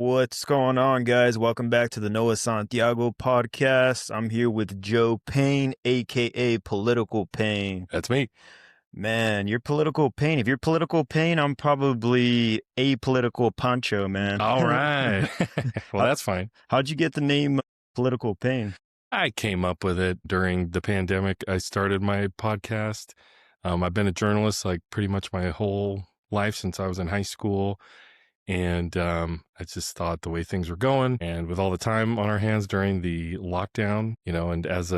What's going on, guys? Welcome back to the Noah Santiago podcast. I'm here with Joe Payne, aka Political Payne. That's me. Man, you're Political Payne. If you're Political Payne, I'm probably apolitical Pancho, man. All right. Well, that's fine. How'd you get the name Political Payne? I came up with it during the pandemic. I started my podcast. I've been a journalist like pretty much my whole life since I was in high school. And I just thought the way things were going, and with all the time on our hands during the lockdown, and I was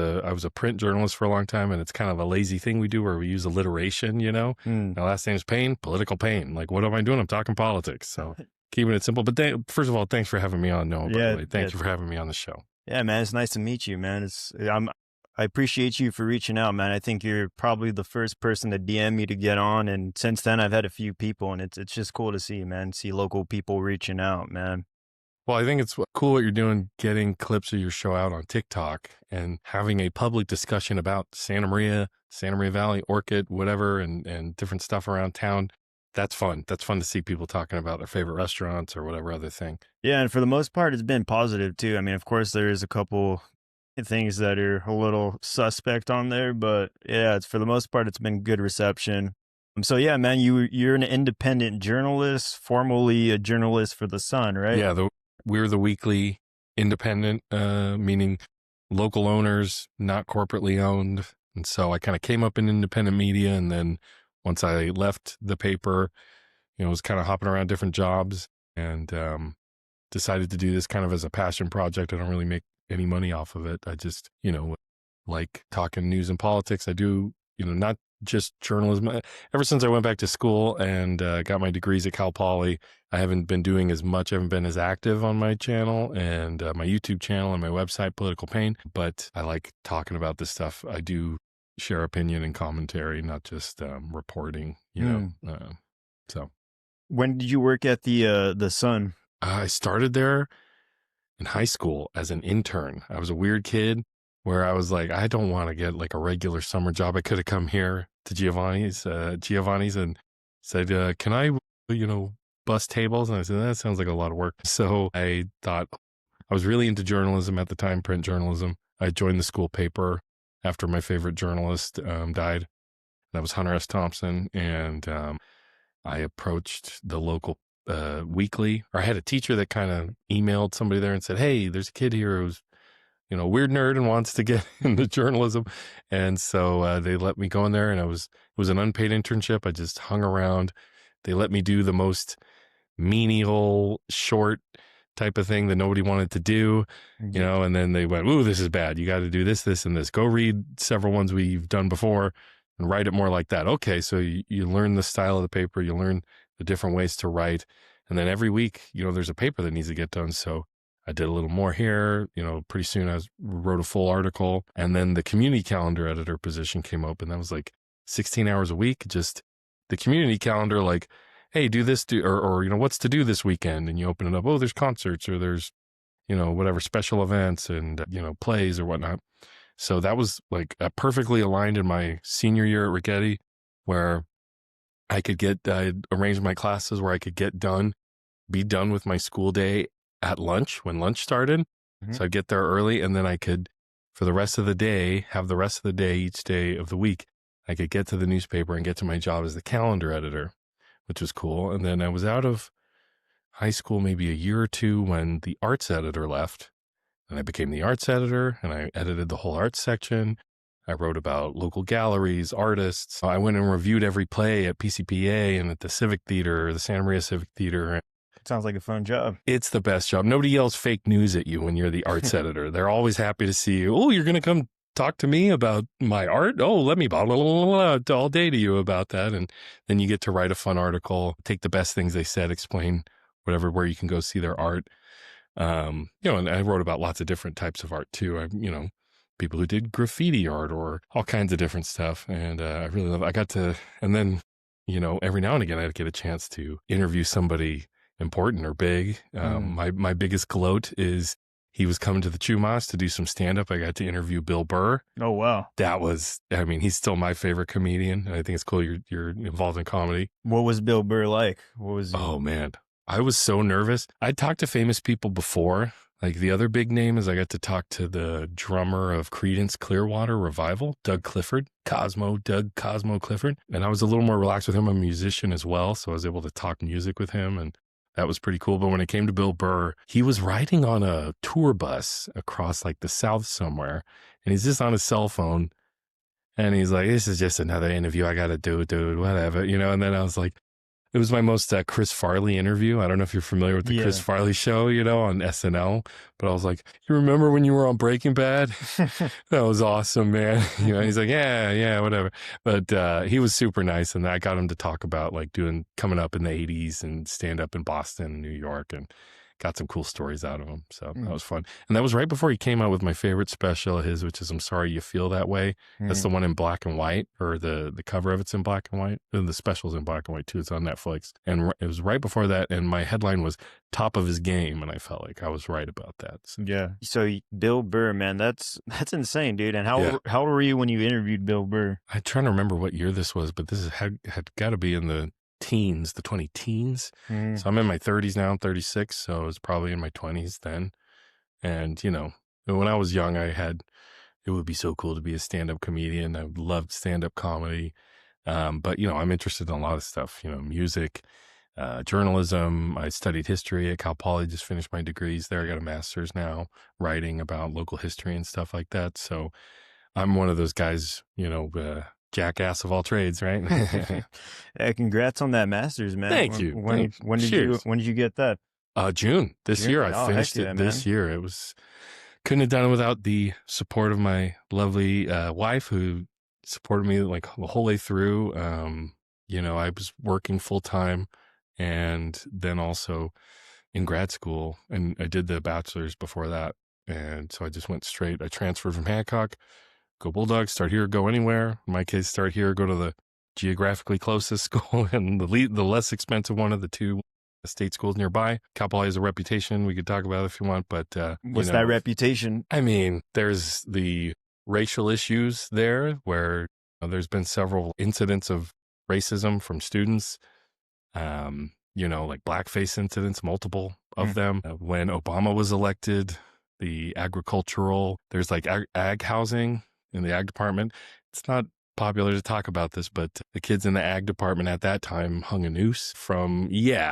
a print journalist for a long time, and it's kind of a lazy thing we do where we use alliteration, My last name's Payne, Political Payne. Like, what am I doing? I'm talking politics. So keeping it simple. But first of all, thanks for having me on, Noah. By the way. Thank you for having me on the show. Yeah, man, it's nice to meet you, man. I appreciate you for reaching out, man. I think you're probably the first person to DM me to get on. And since then, I've had a few people, and it's just cool to see, man, see local people reaching out, man. Well, I think it's cool what you're doing, getting clips of your show out on TikTok and having a public discussion about Santa Maria Valley, Orchid, whatever, and different stuff around town. That's fun. That's fun to see people talking about their favorite restaurants or whatever other thing. Yeah, and for the most part, it's been positive, too. I mean, of course, there's a couple things that are a little suspect on there, but yeah, for the most part, it's been good reception. So yeah, man, you're an independent journalist, formerly a journalist for The Sun, right? Yeah, we're the weekly independent, meaning local owners, not corporately owned. And so I kind of came up in independent media, and then once I left the paper, was kind of hopping around different jobs, and decided to do this kind of as a passion project. I don't really make any money off of it. I just, like talking news and politics. I do, not just journalism. Ever since I went back to school and got my degrees at Cal Poly, I haven't been doing as much. I haven't been as active on my channel and my YouTube channel and my website, Political Payne. But I like talking about this stuff. I do share opinion and commentary, not just reporting, So when did you work at the Sun? I started there in high school as an intern. I was a weird kid where I was like, I don't want to get like a regular summer job. I could have come here to Giovanni's and said, can I, bus tables? And I said, that sounds like a lot of work. So I thought, I was really into journalism at the time, print journalism. I joined the school paper after my favorite journalist died. That was Hunter S. Thompson. And I approached the local weekly, or I had a teacher that kind of emailed somebody there and said, hey, there's a kid here who's, a weird nerd and wants to get into journalism. And so they let me go in there, and it was an unpaid internship. I just hung around. They let me do the most menial, short type of thing that nobody wanted to do, and then they went, ooh, this is bad. You got to do this, this, and this. Go read several ones we've done before and write it more like that. Okay, so you learn the style of the paper, you learn the different ways to write. And then every week, there's a paper that needs to get done. So I did a little more here, pretty soon I wrote a full article, and then the community calendar editor position came up, and that was like 16 hours a week. Just the community calendar, like, hey, do this, or what's to do this weekend? And you open it up. Oh, there's concerts, or there's, whatever special events and, plays or whatnot. So that was like perfectly aligned in my senior year at Rigetti, where I arranged my classes where I could be done with my school day at lunch when lunch started. Mm-hmm. So I'd get there early, and then I could, for the rest of the day, have the rest of the day, each day of the week, I could get to the newspaper and get to my job as the calendar editor, which was cool. And then I was out of high school maybe a year or two when the arts editor left, and I became the arts editor, and I edited the whole arts section. I wrote about local galleries, artists. I went and reviewed every play at PCPA and at the Civic Theater, the Santa Maria Civic Theater. Sounds like a fun job. It's the best job. Nobody yells fake news at you when you're the arts editor. They're always happy to see you. Oh, you're going to come talk to me about my art? Oh, let me blah, blah, blah, blah, blah, all day to you about that. And then you get to write a fun article, take the best things they said, explain where you can go see their art. And I wrote about lots of different types of art too. People who did graffiti art or all kinds of different stuff. And I really love it. And then, every now and again, I'd get a chance to interview somebody important or big. My biggest gloat is he was coming to the Chumash to do some stand-up. I got to interview Bill Burr. Oh, wow. He's still my favorite comedian. And I think it's cool you're involved in comedy. What was Bill Burr like? Oh, man. I was so nervous. I'd talked to famous people before. Like the other big name is I got to talk to the drummer of Creedence Clearwater Revival, Doug Clifford, Doug Cosmo Clifford. And I was a little more relaxed with him. I'm a musician as well. So I was able to talk music with him, and that was pretty cool. But when it came to Bill Burr, he was riding on a tour bus across like the South somewhere. And he's just on his cell phone. And he's like, this is just another interview I got to do, dude, whatever, you know? And then I was like, it was my most Chris Farley interview. I don't know if you're familiar with the Chris Yeah. Farley show, you know, on SNL, but I was like, you remember when you were on Breaking Bad? That was awesome, man. You know, he's like, yeah, whatever. But he was super nice. And I got him to talk about like coming up in the 80s and stand up in Boston, New York, and got some cool stories out of him. So that was fun. And that was right before he came out with my favorite special of his, which is I'm Sorry You Feel That Way. That's the one in black and white, or the cover of it's in black and white. And the special's in black and white too. It's on Netflix. And it was right before that. And my headline was Top of His Game. And I felt like I was right about that. So. Yeah. So Bill Burr, man, that's insane, dude. And how old were you when you interviewed Bill Burr? I'm trying to remember what year this was, but this had got to be in the teens, the 20 teens. So I'm in my 30s now. I'm 36. So I was probably in my 20s then. And, you know, when I was young, it would be so cool to be a stand-up comedian. I loved stand-up comedy. But, you know, I'm interested in a lot of stuff, you know, music, journalism. I studied history at Cal Poly, just finished my degrees there. I got a master's now, writing about local history and stuff like that. So I'm one of those guys, you know, jackass of all trades, right? Hey, congrats on that master's, man. Thank you. When did you get that? June this year. I finished it this year. It was, couldn't have done it without the support of my lovely wife, who supported me like the whole way through. You know, I was working full time and then also in grad school, and I did the bachelor's before that. And so I just went straight. I transferred from Hancock, go Bulldogs, start here, go anywhere. In my case, start here, go to the geographically closest school and the less expensive one of the two state schools nearby. Cal Poly has a reputation. We could talk about it if you want, but what's that reputation? I mean, there's the racial issues there, where there's been several incidents of racism from students. You know, like blackface incidents, multiple of them. When Obama was elected, the there's like ag housing in the ag department. It's not popular to talk about this, but the kids in the ag department at that time hung a noose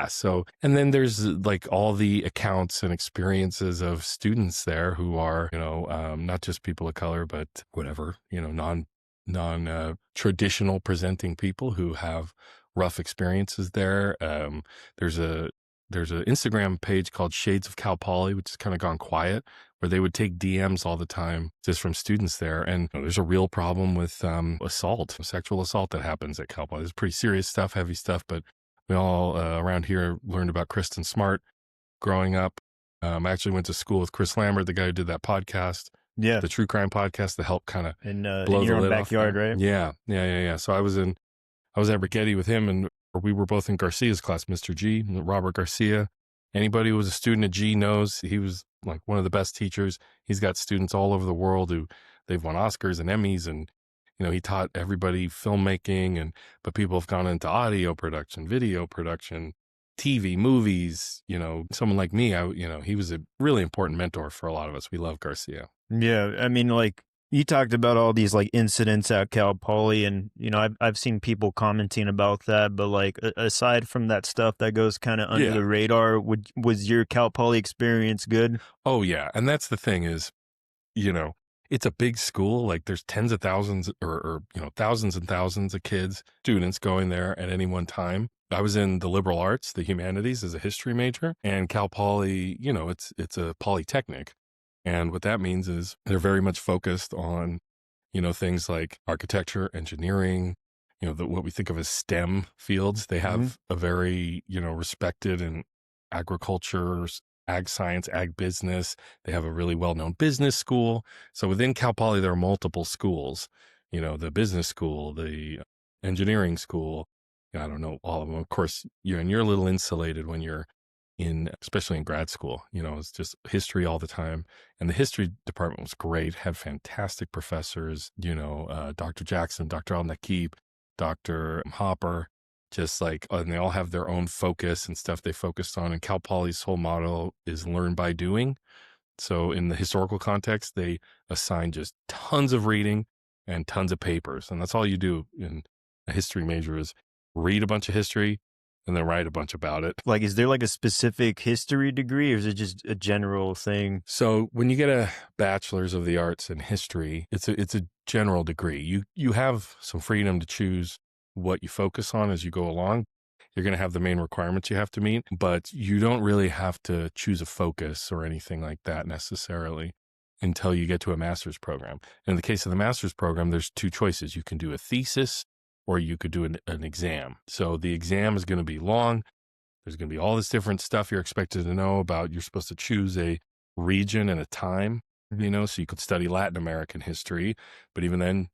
so, and then there's like all the accounts and experiences of students there who are, you know, not just people of color, but whatever, you know, non traditional presenting people who have rough experiences there. There's an Instagram page called Shades of Cal Poly, which has kind of gone quiet, where they would take DMs all the time just from students there. And you know, there's a real problem with sexual assault that happens at Cal Poly. It's pretty serious stuff, heavy stuff, but we all around here learned about Kristen Smart growing up. I actually went to school with Chris Lambert, the guy who did that podcast. Yeah. The true crime podcast that helped kind of blow the lid backyard, off, right? Yeah. So I was at Rigetti with him, and we were both in Garcia's class, Mr. G, Robert Garcia. Anybody who was a student at G knows he was like one of the best teachers. He's got students all over the world who they've won Oscars and Emmys, and you know, he taught everybody filmmaking, but people have gone into audio production, video production, TV, movies. You know, someone like me, he was a really important mentor for a lot of us. We love Garcia. Yeah, I mean, like, you talked about all these like incidents at Cal Poly, and you know, I've seen people commenting about that. But like, aside from that stuff that goes kind of under the radar, was your Cal Poly experience good? Oh yeah, and that's the thing is, you know, it's a big school. Like, there's tens of thousands, or you know, thousands and thousands of kids, students going there at any one time. I was in the liberal arts, the humanities, as a history major, and Cal Poly, you know, it's a polytechnic. And what that means is they're very much focused on, you know, things like architecture, engineering, you know, what we think of as STEM fields. They have a very, you know, respected in agriculture, ag science, ag business. They have a really well-known business school. So within Cal Poly, there are multiple schools, you know, the business school, the engineering school. I don't know all of them. Of course, you're a little insulated when you're especially in grad school. You know, it's just history all the time. And the history department was great, had fantastic professors, you know, Dr. Jackson, Dr. Al-Nakib, Dr. Hopper, just like, and they all have their own focus and stuff they focused on. And Cal Poly's whole motto is learn by doing. So in the historical context, they assign just tons of reading and tons of papers. And that's all you do in a history major is read a bunch of history and then write a bunch about it. Like, is there like a specific history degree or is it just a general thing? So when you get a bachelor's of the arts in history, it's a general degree. You have some freedom to choose what you focus on as you go along. You're going to have the main requirements you have to meet, but you don't really have to choose a focus or anything like that necessarily until you get to a master's program. In the case of the master's program, there's two choices. You can do a thesis or you could do an exam. So the exam is going to be long. There's going to be all this different stuff you're expected to know about. You're supposed to choose a region and a time, so you could study Latin American history, but even then,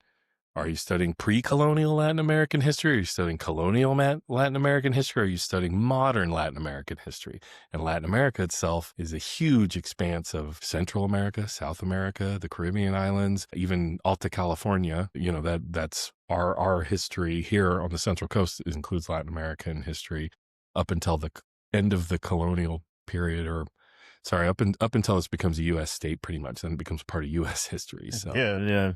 are you studying pre-colonial Latin American history? Are you studying colonial Latin American history? Are you studying modern Latin American history? And Latin America itself is a huge expanse of Central America, South America, the Caribbean islands, even Alta California. That's our history here on the Central Coast includes Latin American history up until the end of the colonial period, up until this becomes a U.S. state, pretty much. Then it becomes part of U.S. history. So Yeah.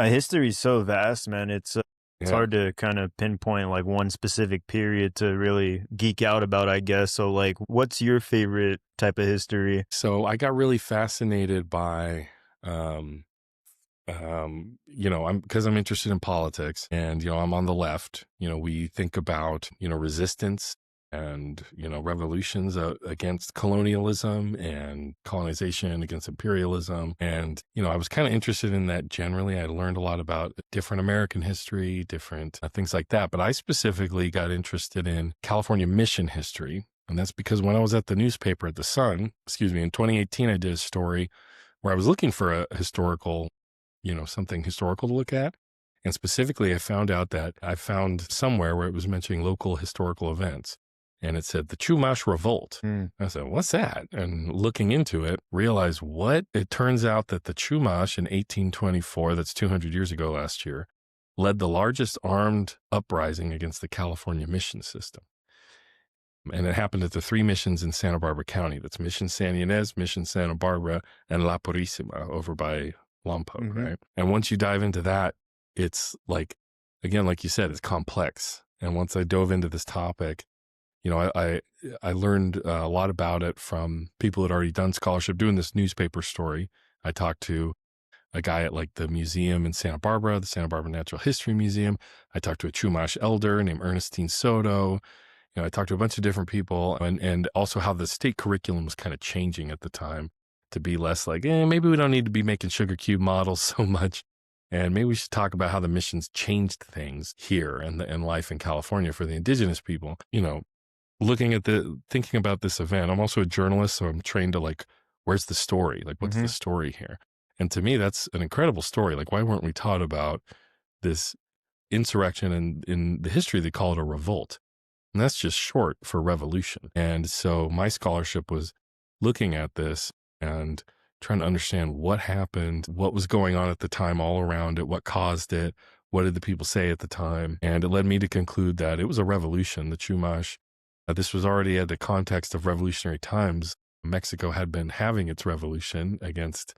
History is so vast, man. It's yeah. hard to kind of pinpoint like one specific period to really geek out about, I guess. So, like, what's your favorite type of history? So I got really fascinated by, because I'm interested in politics, and I'm on the left. We think about resistance and revolutions against colonialism and colonization against imperialism, and I was kind of interested in that generally. I learned a lot about different American history, different things like that, but I specifically got interested in California mission history, and that's because when I was at the newspaper at the Sun, in 2018, I did a story where I was looking for a historical, something historical to look at. And specifically, I found out that I found somewhere where it was mentioning local historical events. And it said the Chumash Revolt. I said, what's that? And looking into it, realized what? It turns out that the Chumash in 1824, that's 200 years ago last year, led the largest armed uprising against the California mission system. And it happened at the three missions in Santa Barbara County. That's Mission San Ynez, Mission Santa Barbara, and La Purísima over by Lompoc, right? And once you dive into that, it's like, again, like you said, it's complex. And once I dove into this topic, I learned a lot about it from people that had already done scholarship. Doing this newspaper story, I talked to a guy at like the museum in Santa Barbara, the Santa Barbara Natural History Museum. I talked to a Chumash elder named Ernestine Soto. I talked to a bunch of different people, and also how the state curriculum was kind of changing at the time to be less like, maybe we don't need to be making sugar cube models so much. And maybe we should talk about how the missions changed things here and life in California for the indigenous people. Thinking about this event, I'm also a journalist, so I'm trained to like, where's the story? Like, what's the story here? And to me, that's an incredible story. Like, why weren't we taught about this insurrection? And in the history, they call it a revolt. And that's just short for revolution. And so my scholarship was looking at this and trying to understand what happened, what was going on at the time all around it, what caused it, what did the people say at the time. And it led me to conclude that it was a revolution. The Chumash, this was already at the context of revolutionary times. Mexico had been having its revolution against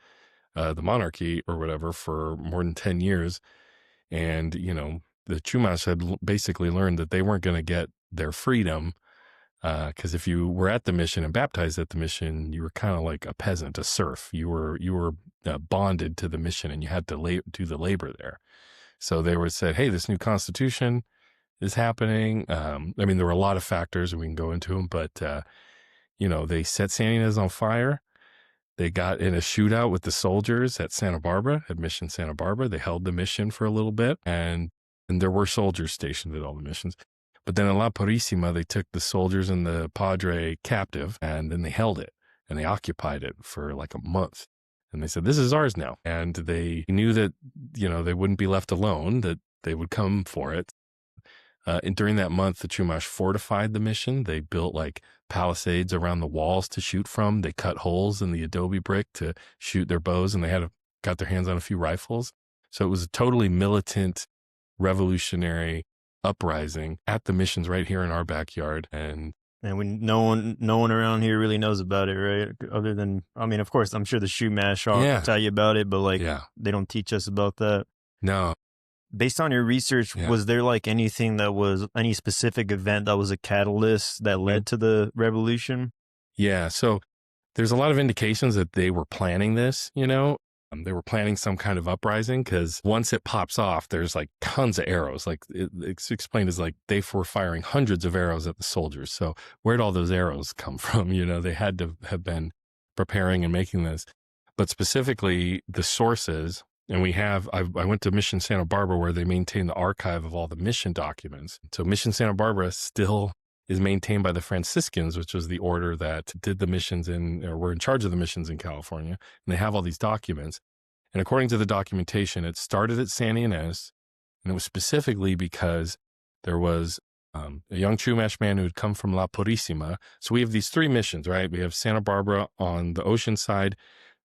the monarchy or whatever for more than 10 years. And, the Chumash had basically learned that they weren't going to get their freedom, because if you were at the mission and baptized at the mission, you were kind of like a peasant, a serf. You were bonded to the mission, and you had to do the labor there. So they were said, hey, this new constitution is happening. There were a lot of factors, and we can go into them, but they set San Ynez on fire. They got in a shootout with the soldiers at Santa Barbara, at Mission Santa Barbara. They held the mission for a little bit, and there were soldiers stationed at all the missions. But then in La Purísima, they took the soldiers and the padre captive, and then they held it, and they occupied it for like a month. And they said, this is ours now. And they knew that, they wouldn't be left alone, that they would come for it. And during that month, the Chumash fortified the mission. They built like palisades around the walls to shoot from. They cut holes in the adobe brick to shoot their bows, and they got their hands on a few rifles. So it was a totally militant, revolutionary uprising at the missions right here in our backyard. And no one around here really knows about it, right? Other than, I mean, of course, I'm sure the Chumash will Yeah, tell you about it, but like yeah, they don't teach us about that. no, Based on your research, yeah. was there like anything that was any specific event that was a catalyst that Mhm. led to the revolution? Yeah. So there's a lot of indications that they were planning this, you know. They were planning some kind of uprising because once it pops off, there's like tons of arrows. Like it's explained as like they were firing hundreds of arrows at the soldiers. So where'd all those arrows come from? You know, they had to have been preparing and making this. But specifically, the sources, and I went to Mission Santa Barbara where they maintain the archive of all the mission documents. So Mission Santa Barbara still is maintained by the Franciscans, which was the order that did the missions or were in charge of the missions in California. And they have all these documents. And according to the documentation, it started at Santa Ynez, and it was specifically because there was a young Chumash man who had come from La Purísima. So we have these three missions, right? We have Santa Barbara on the ocean side,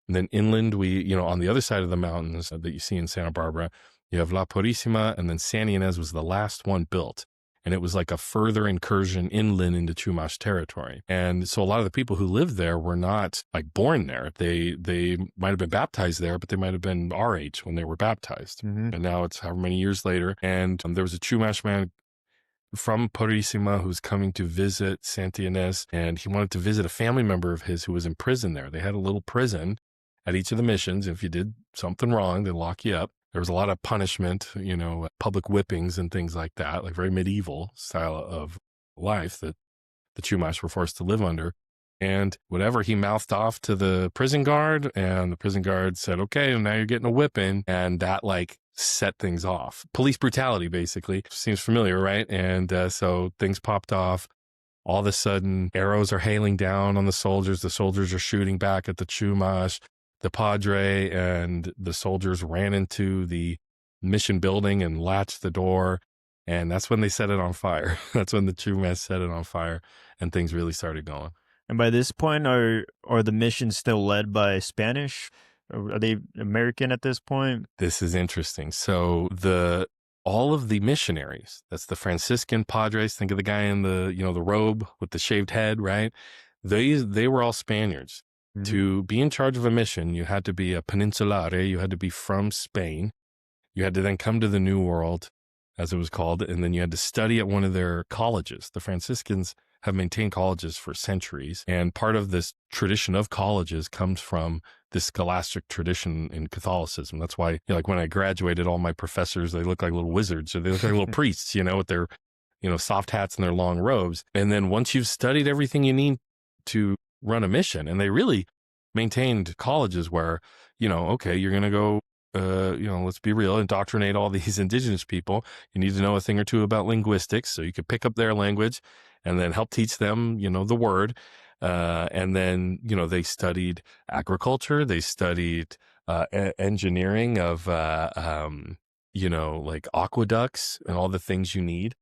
and then inland, on the other side of the mountains that you see in Santa Barbara, you have La Purísima, and then Santa Ynez was the last one built. And it was like a further incursion inland into Chumash territory. And so a lot of the people who lived there were not like born there. They might have been baptized there, but they might have been our age when they were baptized. Mm-hmm. And now it's however many years later. And there was a Chumash man from Purísima who's coming to visit Santa Ynez, and he wanted to visit a family member of his who was in prison there. They had a little prison at each of the missions. If you did something wrong, they'd lock you up. There was a lot of punishment, public whippings and things like that, like very medieval style of life that the Chumash were forced to live under. And whatever, he mouthed off to the prison guard, and the prison guard said, okay, now you're getting a whipping. And that like set things off. Police brutality, basically. Seems familiar, right? And so things popped off. All of a sudden, arrows are hailing down on the soldiers. The soldiers are shooting back at the Chumash. The padre and the soldiers ran into the mission building and latched the door. And that's when they set it on fire. That's when the Chumash set it on fire, and things really started going. And by this point, are the missions still led by Spanish? Or are they American at this point? This is interesting. So all of the missionaries, that's the Franciscan padres, think of the guy in the robe with the shaved head, right? They were all Spaniards. Mm-hmm. To be in charge of a mission, you had to be a peninsulare, you had to be from Spain. You had to then come to the New World, as it was called, and then you had to study at one of their colleges. The Franciscans have maintained colleges for centuries, and part of this tradition of colleges comes from this scholastic tradition in Catholicism. That's why, like when I graduated, all my professors, they look like little wizards, or they look like little priests, with their, soft hats and their long robes. And then once you've studied everything you need to run a mission, and they really maintained colleges where, okay, you're going to go, let's be real, indoctrinate all these indigenous people. You need to know a thing or two about linguistics so you could pick up their language and then help teach them, the word. And then, they studied agriculture. They studied engineering of, like aqueducts and all the things you need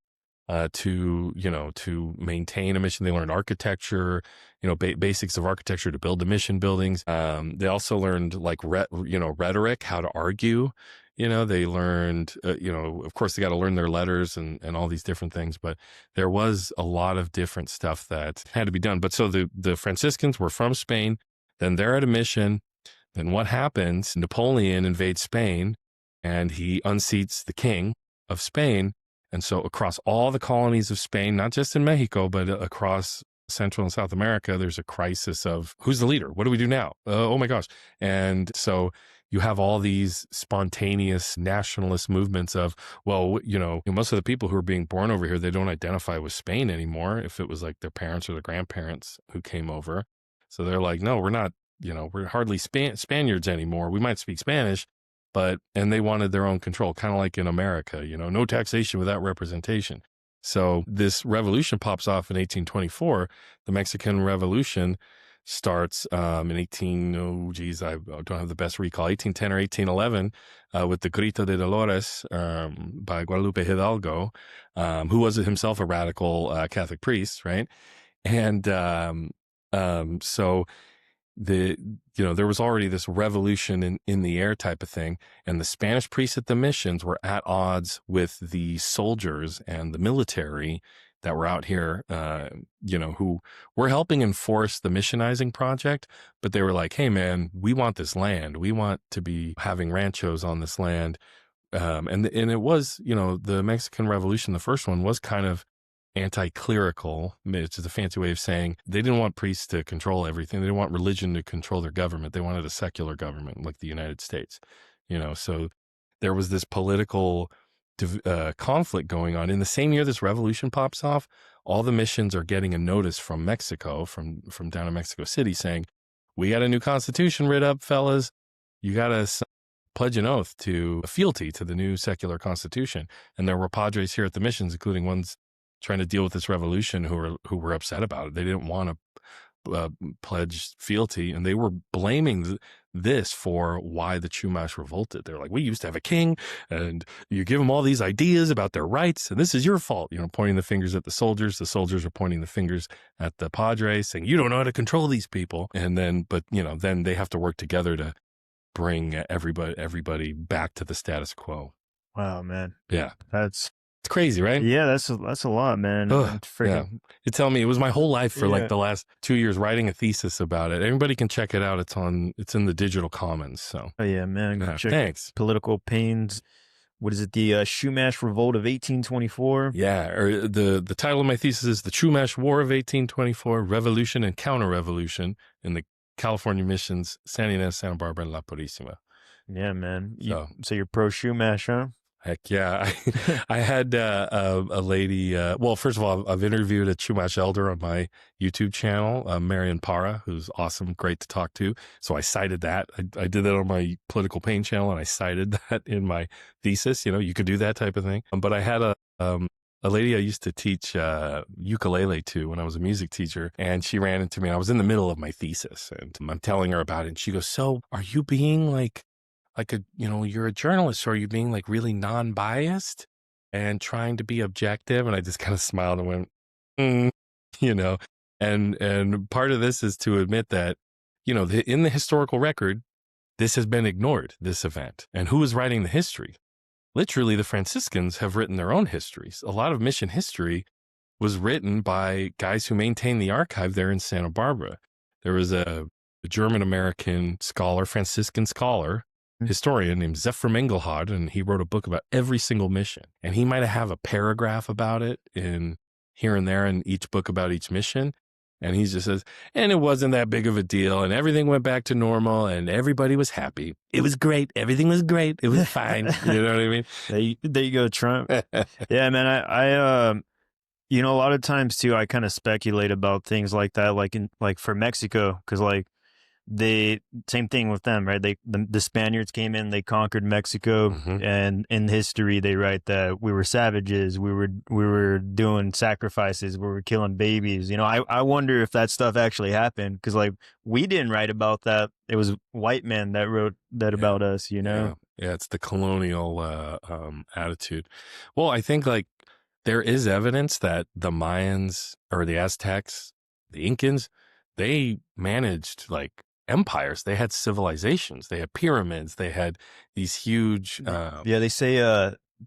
to maintain a mission. They learned architecture, basics of architecture to build the mission buildings. They also learned like, rhetoric, how to argue. They learned, of course they got to learn their letters and all these different things, but there was a lot of different stuff that had to be done. But so the Franciscans were from Spain, then they're at a mission. Then what happens? Napoleon invades Spain and he unseats the king of Spain. And so across all the colonies of Spain, not just in Mexico, but across Central and South America, there's a crisis of who's the leader? What do we do now? Oh my gosh. And so you have all these spontaneous nationalist movements of, well, most of the people who are being born over here, they don't identify with Spain anymore. If it was like their parents or their grandparents who came over. So they're like, no, we're not, we're hardly Spaniards anymore. We might speak Spanish, and they wanted their own control, kind of like in America, no taxation without representation. So this revolution pops off in 1824. The Mexican Revolution starts in I don't have the best recall, 1810 or 1811, with the Grito de Dolores by Guadalupe Hidalgo, who was himself a radical Catholic priest, right? And so there was already this revolution in the air type of thing. And the Spanish priests at the missions were at odds with the soldiers and the military that were out here, who were helping enforce the missionizing project. But they were like, hey, man, we want this land. We want to be having ranchos on this land. And it was, the Mexican Revolution, the first one, was kind of anti-clerical, which is a fancy way of saying they didn't want priests to control everything. They didn't want religion to control their government. They wanted a secular government like the United States, so there was this political conflict going on. In the same year this revolution pops off, all the missions are getting a notice from Mexico, from down in Mexico City, saying, we got a new constitution writ up, fellas. You got to pledge an oath to fealty to the new secular constitution. And there were padres here at the missions, including ones trying to deal with this revolution, who were upset about it. They didn't want to pledge fealty, and they were blaming this for why the Chumash revolted. They're like, we used to have a king, and you give them all these ideas about their rights, and this is your fault. Pointing the fingers at the soldiers. The soldiers are pointing the fingers at the padres, saying, you don't know how to control these people. And then, then they have to work together to bring everybody back to the status quo. Wow, man. Yeah, It's crazy, right? Yeah, that's a lot, man. Yeah. You tell me, it was my whole life for like the last 2 years writing a thesis about it. Everybody can check it out. It's in the digital commons. So Oh yeah, man. Check thanks. Political Payne's. What is it? The Chumash Revolt of 1824. Yeah, or the title of my thesis is The Chumash War of 1824: Revolution and Counter-Revolution in the California Missions, San Ynez, Santa Barbara, and La Purísima. Yeah, man. So you're pro Chumash, huh? Heck yeah. I had a lady, well, first of all, I've interviewed a Chumash elder on my YouTube channel, Marian Parra, who's awesome, great to talk to. So I cited that. I did that on my Political Payne channel, and I cited that in my thesis. You could do that type of thing. But I had a lady I used to teach ukulele to when I was a music teacher, and she ran into me. I was in the middle of my thesis, and I'm telling her about it, and she goes, so are you being like you're a journalist, or are you being like really non-biased and trying to be objective? And I just kind of smiled and went, and part of this is to admit that, in the historical record, this has been ignored, this event. And who is writing the history? Literally, the Franciscans have written their own histories. A lot of mission history was written by guys who maintain the archive there in Santa Barbara. There was a German-American scholar, Franciscan scholar, historian named Zephyr Mengelhard, and he wrote a book about every single mission. And he might have a paragraph about it in here and there in each book about each mission. And he just says, and it wasn't that big of a deal, and everything went back to normal, and everybody was happy. It was great. Everything was great. It was fine. You know what I mean? There you go, Trump. Yeah, man. I a lot of times too, I kind of speculate about things like that, like for Mexico, because same thing with them, right? The Spaniards came in, they conquered Mexico, and in history they write that we were savages, we were doing sacrifices, we were killing babies. I wonder if that stuff actually happened, because we didn't write about that. It was white men that wrote that about us. Yeah, it's the colonial attitude. Well, I think there is evidence that the Mayans or the Aztecs, the Incans, they managed empires. They had civilizations. They had pyramids. They had these huge. They say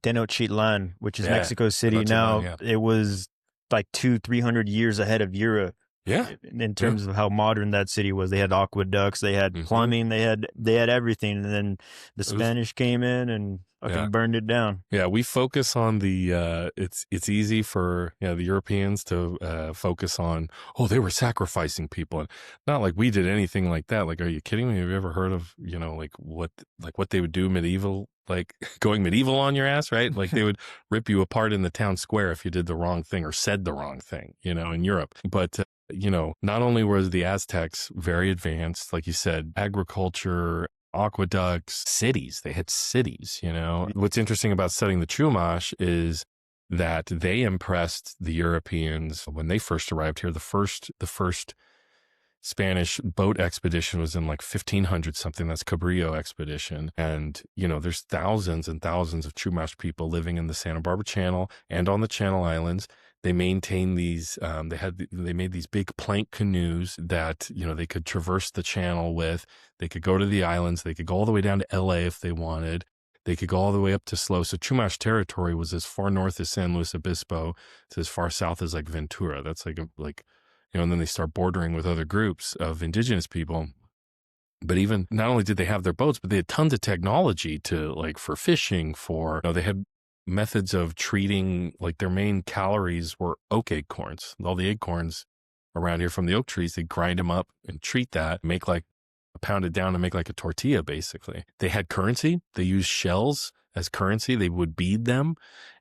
Tenochtitlan, which is Mexico City now. Yeah. It was 200-300 years ahead of Europe. Yeah, in terms of how modern that city was. They had aqueducts, they had plumbing, they had everything. And then the Spanish came in and fucking burned it down. Yeah, we focus on the it's easy for the Europeans to focus on, oh, they were sacrificing people, and not like we did anything like that. Are you kidding me? Have you ever heard of what they would do medieval, going medieval on your ass, right? They would rip you apart in the town square if you did the wrong thing or said the wrong thing, in Europe. But not only was the Aztecs very advanced, like you said, agriculture, aqueducts, cities. They had cities, What's interesting about studying the Chumash is that they impressed the Europeans when they first arrived here. The first Spanish boat expedition was in 1500 something. That's Cabrillo expedition. And, there's thousands and thousands of Chumash people living in the Santa Barbara Channel and on the Channel Islands. They maintained these, they made these big plank canoes that, they could traverse the channel with. They could go to the islands. They could go all the way down to LA if they wanted. They could go all the way up to SLO. So Chumash territory was as far north as San Luis Obispo to as far south as like Ventura. That's and then they start bordering with other groups of indigenous people. But even not only did they have their boats, but they had tons of technology for fishing, they had methods of treating, like their main calories were oak acorns. All the acorns around here from the oak trees, they grind them up and treat that, pound it down and make like a tortilla, basically. They had currency. They used shells as currency. They would bead them.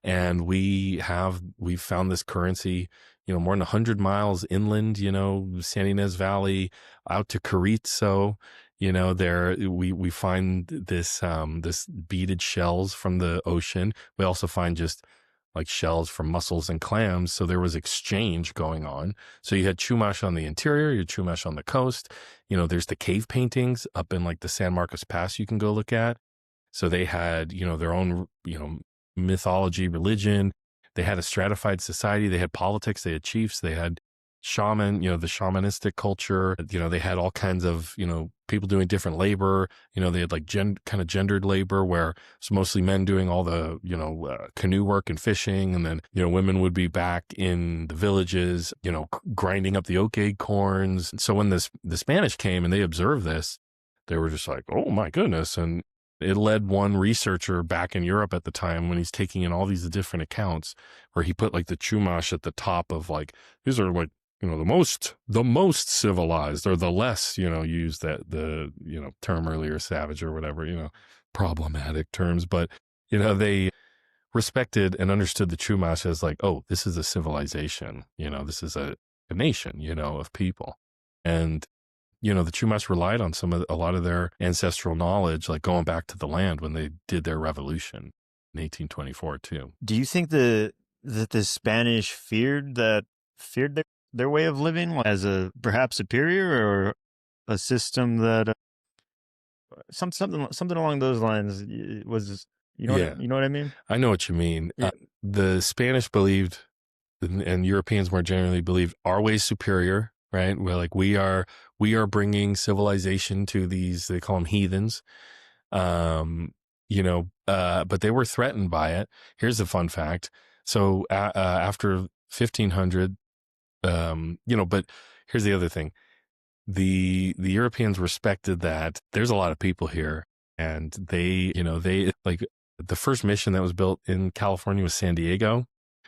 And we found this currency, more than 100 miles inland, San Ynez Valley out to Carrizo. There we find this beaded shells from the ocean. We also find just like shells from mussels and clams. So there was exchange going on. So you had Chumash on the interior, you had Chumash on the coast. There's the cave paintings up in like the San Marcos Pass you can go look at. So they had, their own, mythology, religion. They had a stratified society. They had politics. They had chiefs. They had shaman, the shamanistic culture. They had all kinds of, people doing different labor. They had like kind of gendered labor where it's mostly men doing all the, canoe work and fishing. And then, women would be back in the villages, grinding up the oak acorns. So when the Spanish came and they observed this, they were just like, oh my goodness. And it led one researcher back in Europe at the time, when he's taking in all these different accounts, where he put like the Chumash at the top of like, these are like, the most civilized, or the less, used the term earlier, savage or whatever, problematic terms. But, they respected and understood the Chumash as like, oh, this is a civilization, this is a nation, of people. And, the Chumash relied on a lot of their ancestral knowledge, like going back to the land when they did their revolution in 1824 too. Do you think that the Spanish feared their way of living as a perhaps superior, or a system that something along those lines was, you know what I mean? I know what you mean. Yeah. The Spanish believed, and Europeans more generally believed, our way's superior, right? We're like, we are bringing civilization to these, they call them heathens, but they were threatened by it. Here's the fun fact. So after 1500, but here's the other thing. The Europeans respected that there's a lot of people here, and they like, the first mission that was built in California was San Diego.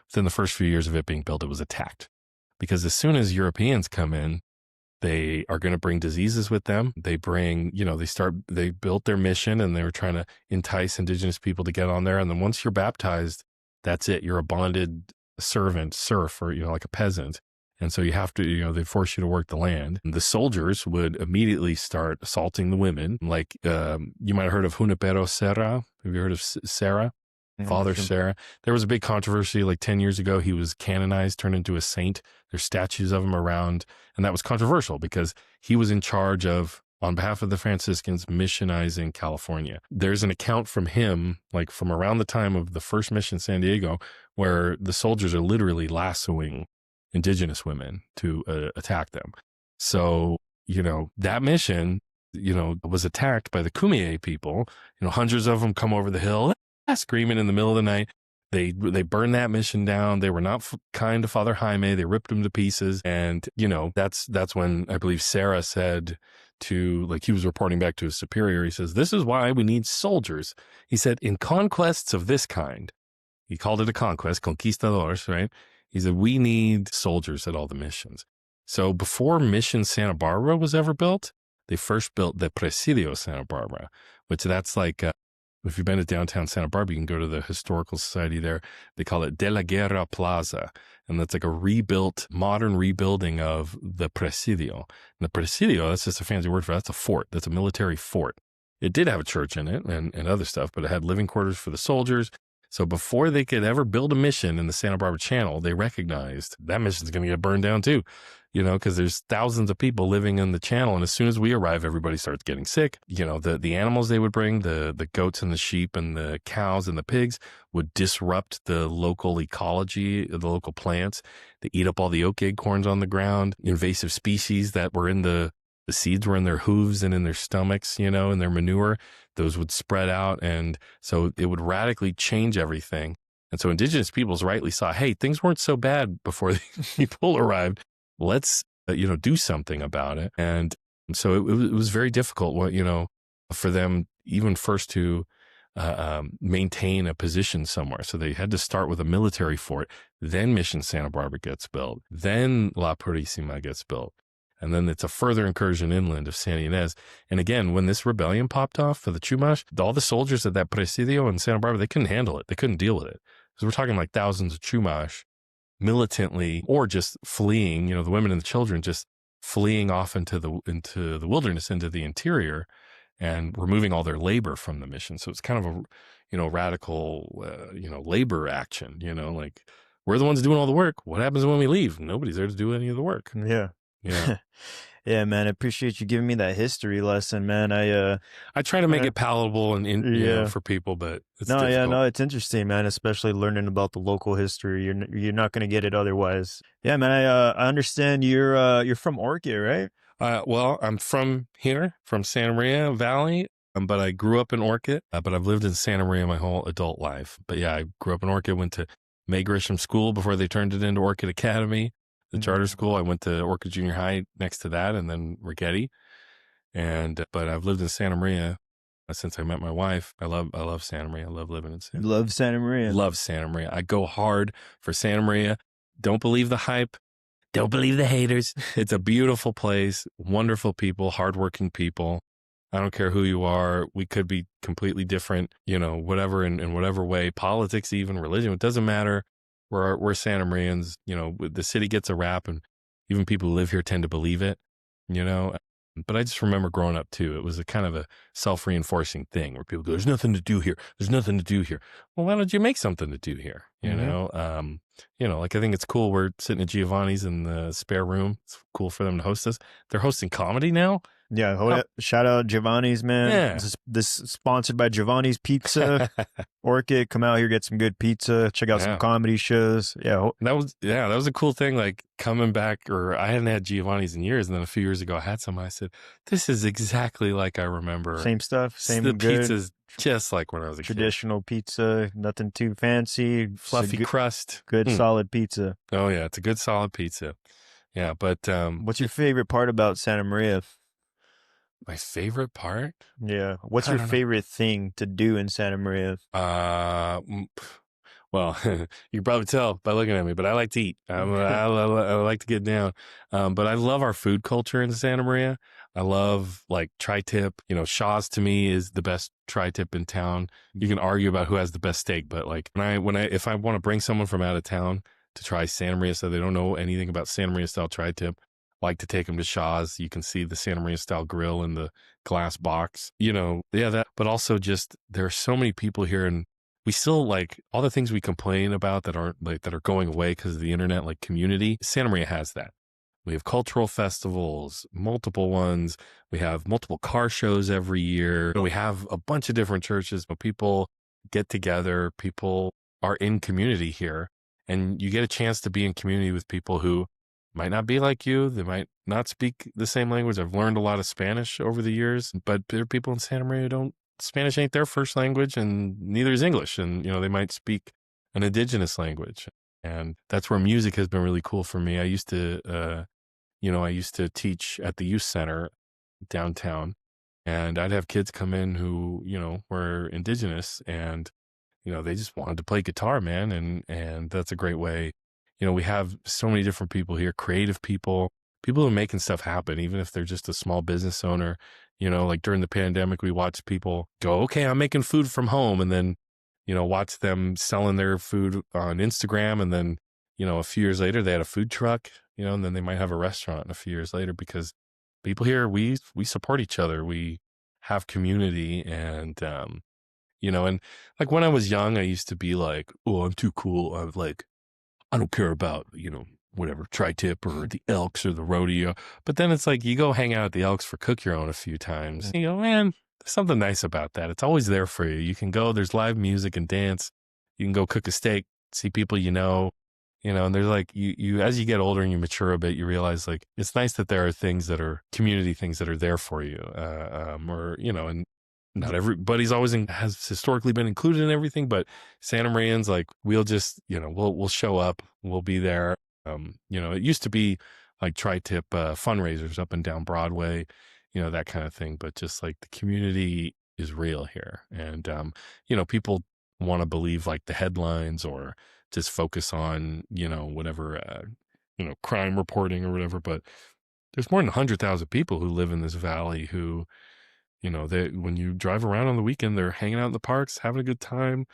Within the first few years of it being built, it was attacked, because as soon as Europeans come in, they are going to bring diseases with them. They bring, they built their mission, and they were trying to entice indigenous people to get on there. And then once you're baptized, that's it. You're a bonded serf, or, like a peasant. And so you have to, they force you to work the land. And the soldiers would immediately start assaulting the women. Like, you might have heard of Junipero Serra. Have you heard of Serra? Father Serra. There was a big controversy like 10 years ago. He was canonized, turned into a saint. There's statues of him around. And that was controversial because he was in charge of, on behalf of the Franciscans, missionizing California. There's an account from him, like from around the time of the first mission in San Diego, where the soldiers are literally lassoing indigenous women to attack them. So, that mission, was attacked by the Kumeyaay people. Hundreds of them come over the hill, screaming in the middle of the night. They burned that mission down. They were not kind to Father Jaime. They ripped him to pieces. And, that's when I believe Sarah said to, like, he was reporting back to his superior. He says, this is why we need soldiers. He said, in conquests of this kind, he called it a conquest, conquistadors, right? He said, we need soldiers at all the missions. So before Mission Santa Barbara was ever built, they first built the Presidio Santa Barbara, which that's like, if you've been to downtown Santa Barbara, you can go to the Historical Society there. They call it De la Guerra Plaza. And that's like a modern rebuilding of the Presidio. And the Presidio, that's just a fancy word for that. That's a fort. That's a military fort. It did have a church in it and other stuff, but it had living quarters for the soldiers. So before they could ever build a mission in the Santa Barbara Channel, they recognized that mission's going to get burned down too, because there's thousands of people living in the channel. And as soon as we arrive, everybody starts getting sick. The animals they would bring, the goats and the sheep and the cows and the pigs would disrupt the local ecology, the local plants. They eat up all the oak acorns on the ground, invasive species that were in the seeds were in their hooves and in their stomachs, in their manure. Those would spread out. And so it would radically change everything. And so indigenous peoples rightly saw, hey, things weren't so bad before these people arrived. Let's, do something about it. And so it was very difficult, for them even first to maintain a position somewhere. So they had to start with a military fort. Then Mission Santa Barbara gets built. Then La Purísima gets built. And then it's a further incursion inland of Santa Ynez. And again, when this rebellion popped off for the Chumash, all the soldiers at that presidio in Santa Barbara, they couldn't handle it. They couldn't deal with it. Because we're talking like thousands of Chumash militantly or just fleeing, the women and the children just fleeing off into the wilderness, into the interior, and removing all their labor from the mission. So it's kind of a, radical, labor action, like we're the ones doing all the work. What happens when we leave? Nobody's there to do any of the work. Yeah. Yeah. Yeah, man. I appreciate you giving me that history lesson, man. I try to make it palatable and for people, but it's difficult. Yeah, no, it's interesting, man. Especially learning about the local history. You're not going to get it otherwise. Yeah, man. I understand you're from Orchid, right? Well, I'm from here, from Santa Maria Valley, but I grew up in Orchid. But I've lived in Santa Maria my whole adult life. But yeah, I grew up in Orchid. Went to May Grisham School before they turned it into Orchid Academy. The charter school. I went to Orchid Junior High next to that, and then Rigetti. But I've lived in Santa Maria since I met my wife. I love Santa Maria. I love living in Santa Maria. Love Santa Maria. Love Santa Maria. I go hard for Santa Maria. Don't believe the hype. Don't believe the haters. It's a beautiful place, wonderful people, hardworking people. I don't care who you are. We could be completely different, whatever, in whatever way, politics, even religion. It doesn't matter. We're Santa Marians, the city gets a rap, and even people who live here tend to believe it, But I just remember growing up too. It was a kind of a self-reinforcing thing where people go, "There's nothing to do here. There's nothing to do here." Well, why don't you make something to do here? Like I think it's cool. We're sitting at Giovanni's in the spare room. It's cool for them to host us. They're hosting comedy now. Yeah, shout out Giovanni's, man. Yeah. This is sponsored by Giovanni's Pizza. Orchid, come out here, get some good pizza, check out some comedy shows. Yeah. That was a cool thing, like coming back, or I hadn't had Giovanni's in years, and then a few years ago I had some, and I said, this is exactly like I remember. Same stuff, same the good. Pizza's just like when I was a traditional pizza, nothing too fancy. Fluffy crust. Good solid pizza. Oh yeah, it's a good solid pizza. Yeah, but what's your favorite part about Santa Maria? My favorite part? Yeah. What's your favorite thing to do in Santa Maria? Well, you can probably tell by looking at me, but I like to eat. I like to get down. But I love our food culture in Santa Maria. I love like tri-tip. Shaw's to me is the best tri-tip in town. You can argue about who has the best steak, but like if I want to bring someone from out of town to try Santa Maria, so they don't know anything about Santa Maria style tri-tip, like to take them to Shaw's. You can see the Santa Maria style grill in the glass box, but also just there are so many people here, and we still like all the things we complain about that are going away because of the internet, like community. Santa Maria has that. We have cultural festivals, multiple ones. We have multiple car shows every year. We have a bunch of different churches, but people get together. People are in community here, and you get a chance to be in community with people who might not be like you. They might not speak the same language. I've learned a lot of Spanish over the years, but there are people in Santa Maria who Spanish ain't their first language, and neither is English. And, they might speak an indigenous language. And that's where music has been really cool for me. I used to teach at the youth center downtown, and I'd have kids come in who, were indigenous, and, they just wanted to play guitar, man. And that's a great way. We have so many different people here, creative people who are making stuff happen, even if they're just a small business owner. Like during the pandemic, we watched people go, okay, I'm making food from home. And then, watch them selling their food on Instagram. And then, a few years later, they had a food truck, and then they might have a restaurant a few years later, because people here, we support each other. We have community, and, And like when I was young, I used to be like, oh, I'm too cool. I was like, I don't care about, whatever, tri-tip or the Elks or the rodeo. But then it's like you go hang out at the Elks for Cook Your Own a few times. You go, man, there's something nice about that. It's always there for you. You can go, there's live music and dance. You can go cook a steak, see people and there's like you as you get older and you mature a bit, you realize like it's nice that there are things that are community things that are there for you. And not everybody's has historically been included in everything, but Santa Marians, like we'll just, we'll show up, we'll be there. It used to be like tri-tip fundraisers up and down Broadway, that kind of thing. But just like the community is real here. And, people want to believe like the headlines or just focus on, whatever, crime reporting or whatever. But there's more than 100,000 people who live in this valley who, when you drive around on the weekend, they're hanging out in the parks, having a good time,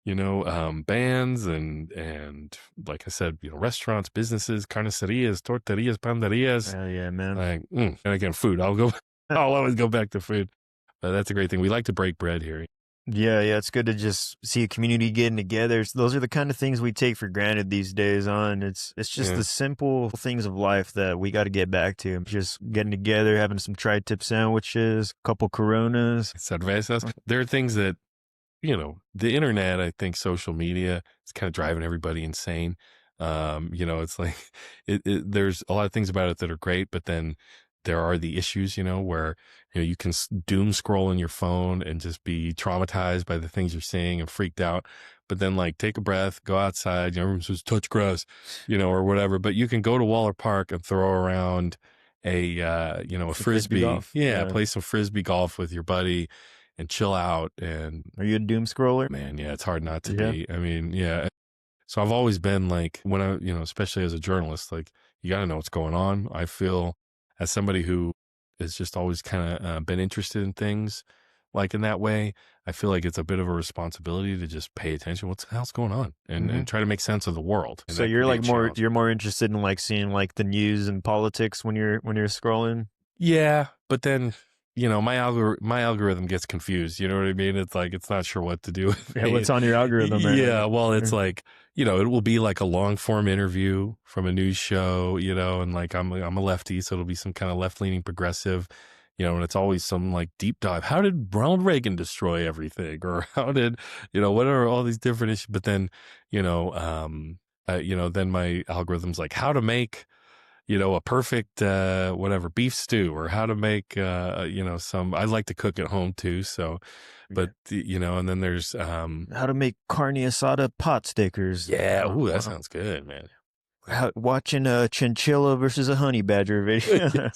bands and like I said, restaurants, businesses, carnicerias, tortillas, panderias. Hell yeah, man. Like, and again, food. I'll always go back to food. But that's a great thing. We like to break bread here. Yeah, it's good to just see a community getting together. Those are the kind of things we take for granted these days on. It's just the simple things of life that we got to get back to. Just getting together, having some tri-tip sandwiches, a couple Coronas. Cervezas. There are things that, the internet, I think social media is kind of driving everybody insane. It's like there's a lot of things about it that are great, but then there are the issues, where, you can doom scroll in your phone and just be traumatized by the things you're seeing and freaked out. But then like take a breath, go outside, everyone says touch grass, or whatever. But you can go to Waller Park and throw around a frisbee. Golf. Yeah, play some frisbee golf with your buddy and chill out. And are you a doom scroller? Man, yeah, it's hard not to be. I mean, yeah. So I've always been like, when I, especially as a journalist, like you got to know what's going on. I feel as somebody who has just always kind of been interested in things like in that way, I feel like it's a bit of a responsibility to just pay attention. What the hell's going on and try to make sense of the world. So you're like you're more interested in like seeing like the news and politics when you're scrolling. Yeah. But then, my algorithm gets confused. You know what I mean? It's like, it's not sure what to do with me. What's on your algorithm? Man? Yeah. Well, it's like, it will be like a long form interview from a news show, and like, I'm a lefty, so it'll be some kind of left leaning progressive, and it's always some like deep dive. How did Ronald Reagan destroy everything? Or how did, what are all these different issues? But then, then my algorithm's like how to make, a perfect, beef stew, or how to make, I like to cook at home too. So, but and then there's, how to make carne asada pot stickers. Yeah. Ooh, that sounds good, man. Watching a chinchilla versus a honey badger video.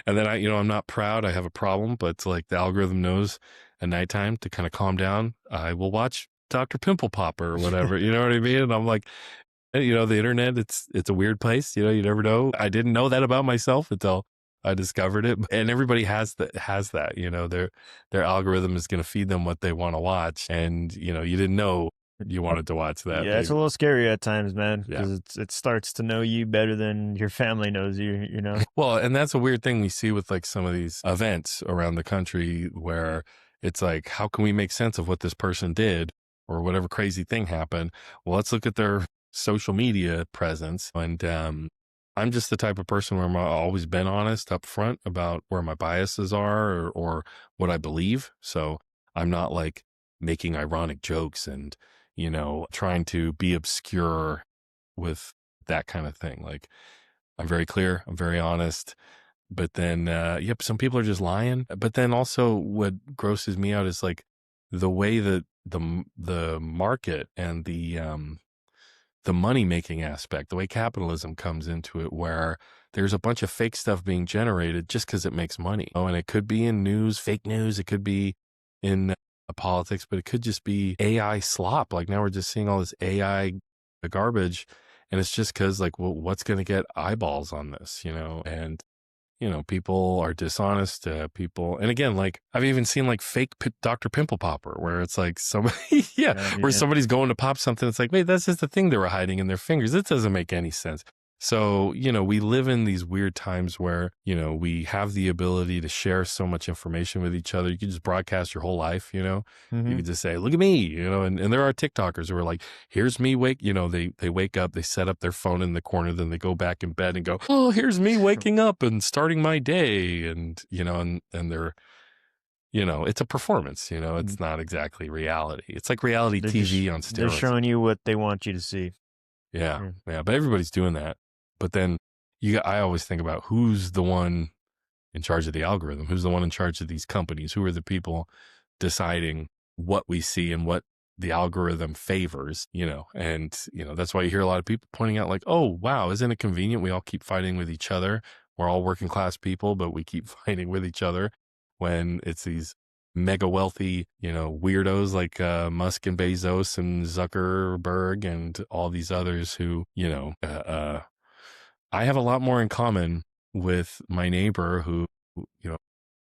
And then I'm not proud. I have a problem, but like the algorithm knows at nighttime to kind of calm down. I will watch Dr. Pimple Popper or whatever, you know what I mean? And I'm like, the internet, it's a weird place. You never know. I didn't know that about myself until I discovered it. And everybody has that, their algorithm is going to feed them what they want to watch. And, you didn't know you wanted to watch that. Yeah, it's a little scary at times, man, because it starts to know you better than your family knows you, Well, and that's a weird thing we see with like some of these events around the country where it's like, how can we make sense of what this person did or whatever crazy thing happened? Well, let's look at their social media presence. And I'm just the type of person where I've always been honest up front about where my biases are or what I believe. So I'm not like making ironic jokes and, trying to be obscure with that kind of thing. Like I'm very clear, I'm very honest, but then, some people are just lying. But then also what grosses me out is like the way that the market and the money-making aspect, the way capitalism comes into it, where there's a bunch of fake stuff being generated just because it makes money. And it could be in news, fake news. It could be in politics, but it could just be AI slop. Like now we're just seeing all this AI garbage, and it's just because like, well, what's going to get eyeballs on this, And people are dishonest, people. And again, like I've even seen like fake Dr. Pimple Popper where it's like somebody, where somebody's going to pop something. It's like, wait, that's just the thing they were hiding in their fingers. It doesn't make any sense. So, we live in these weird times where, we have the ability to share so much information with each other. You can just broadcast your whole life, You Mm-hmm. can just say, look at me, and there are TikTokers who are like, here's me they wake up, they set up their phone in the corner, then they go back in bed and go, oh, here's me waking up and starting my day. And, and they're, it's a performance, it's not exactly reality. It's like reality TV on They're steroids. showing you what they want you to see. Yeah. Yeah. Yeah. But everybody's doing that. But then I always think about who's the one in charge of the algorithm, who's the one in charge of these companies, who are the people deciding what we see and what the algorithm favors, and, that's why you hear a lot of people pointing out like, oh, wow, isn't it convenient? We all keep fighting with each other. We're all working class people, but we keep fighting with each other when it's these mega wealthy, weirdos like Musk and Bezos and Zuckerberg and all these others who, I have a lot more in common with my neighbor who, you know,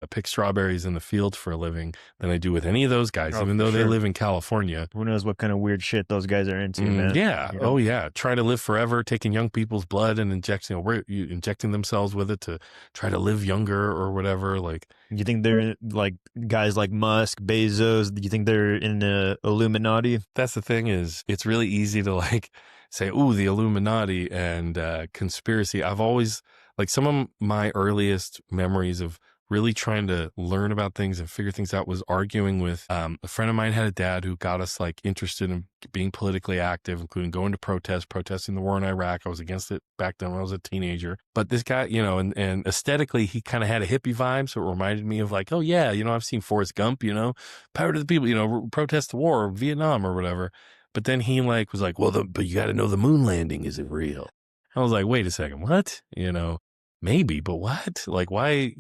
picks strawberries in the field for a living than I do with any of those guys, Oh, even for though they sure. live in California. Who knows what kind of weird shit those guys are into, man? Yeah. You Oh, know? yeah. Trying to live forever, taking young people's blood and injecting themselves with it to try to live younger or whatever. Like, You think they're like guys like Musk, Bezos? Do you think they're in the Illuminati? that's the thing is, it's really easy to like say, "Ooh, the Illuminati and conspiracy." I've always like some of my earliest memories of really trying to learn about things and figure things out was arguing with a friend of mine had a dad who got us like interested in being politically active, including going to protesting the war in Iraq. I was against it back then when I was a teenager. But this guy, and aesthetically, he kind of had a hippie vibe. So it reminded me of like, oh yeah, I've seen Forrest Gump, power to the people, protest the war or Vietnam or whatever. But then he like was like, well, but you got to know the moon landing isn't real. I was like, wait a second, what? Maybe, but what? Like, why?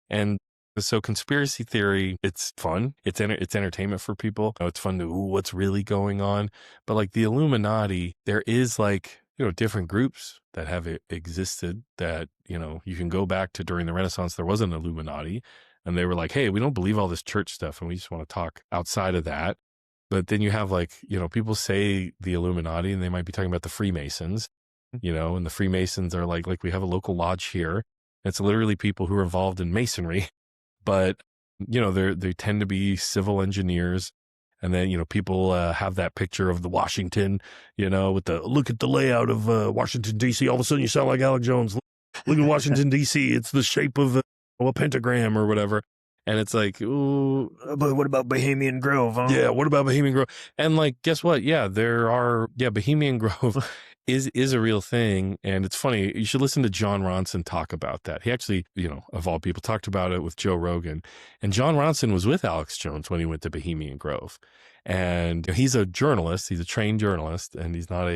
And so conspiracy theory, it's fun. It's entertainment for people. It's fun to, ooh, what's really going on? But like the Illuminati, there is like, different groups that have existed that, you can go back to during the Renaissance, there was an Illuminati and they were like, hey, we don't believe all this church stuff and we just want to talk outside of that. But then you have like, people say the Illuminati and they might be talking about the Freemasons, and the Freemasons are like we have a local lodge here. It's literally people who are involved in masonry, but they tend to be civil engineers. And then, people have that picture of the Washington, with the look at the layout of Washington, D.C. All of a sudden you sound like Alex Jones. Look at Washington, D.C. It's the shape of a pentagram or whatever. And it's like, ooh. But what about Bohemian Grove? Huh? Yeah, what about Bohemian Grove? And like, guess what? Yeah, Bohemian Grove is a real thing. And it's funny, you should listen to John Ronson talk about that. He actually, of all people, talked about it with Joe Rogan. And John Ronson was with Alex Jones when he went to Bohemian Grove. And he's a journalist, he's a trained journalist, and he's not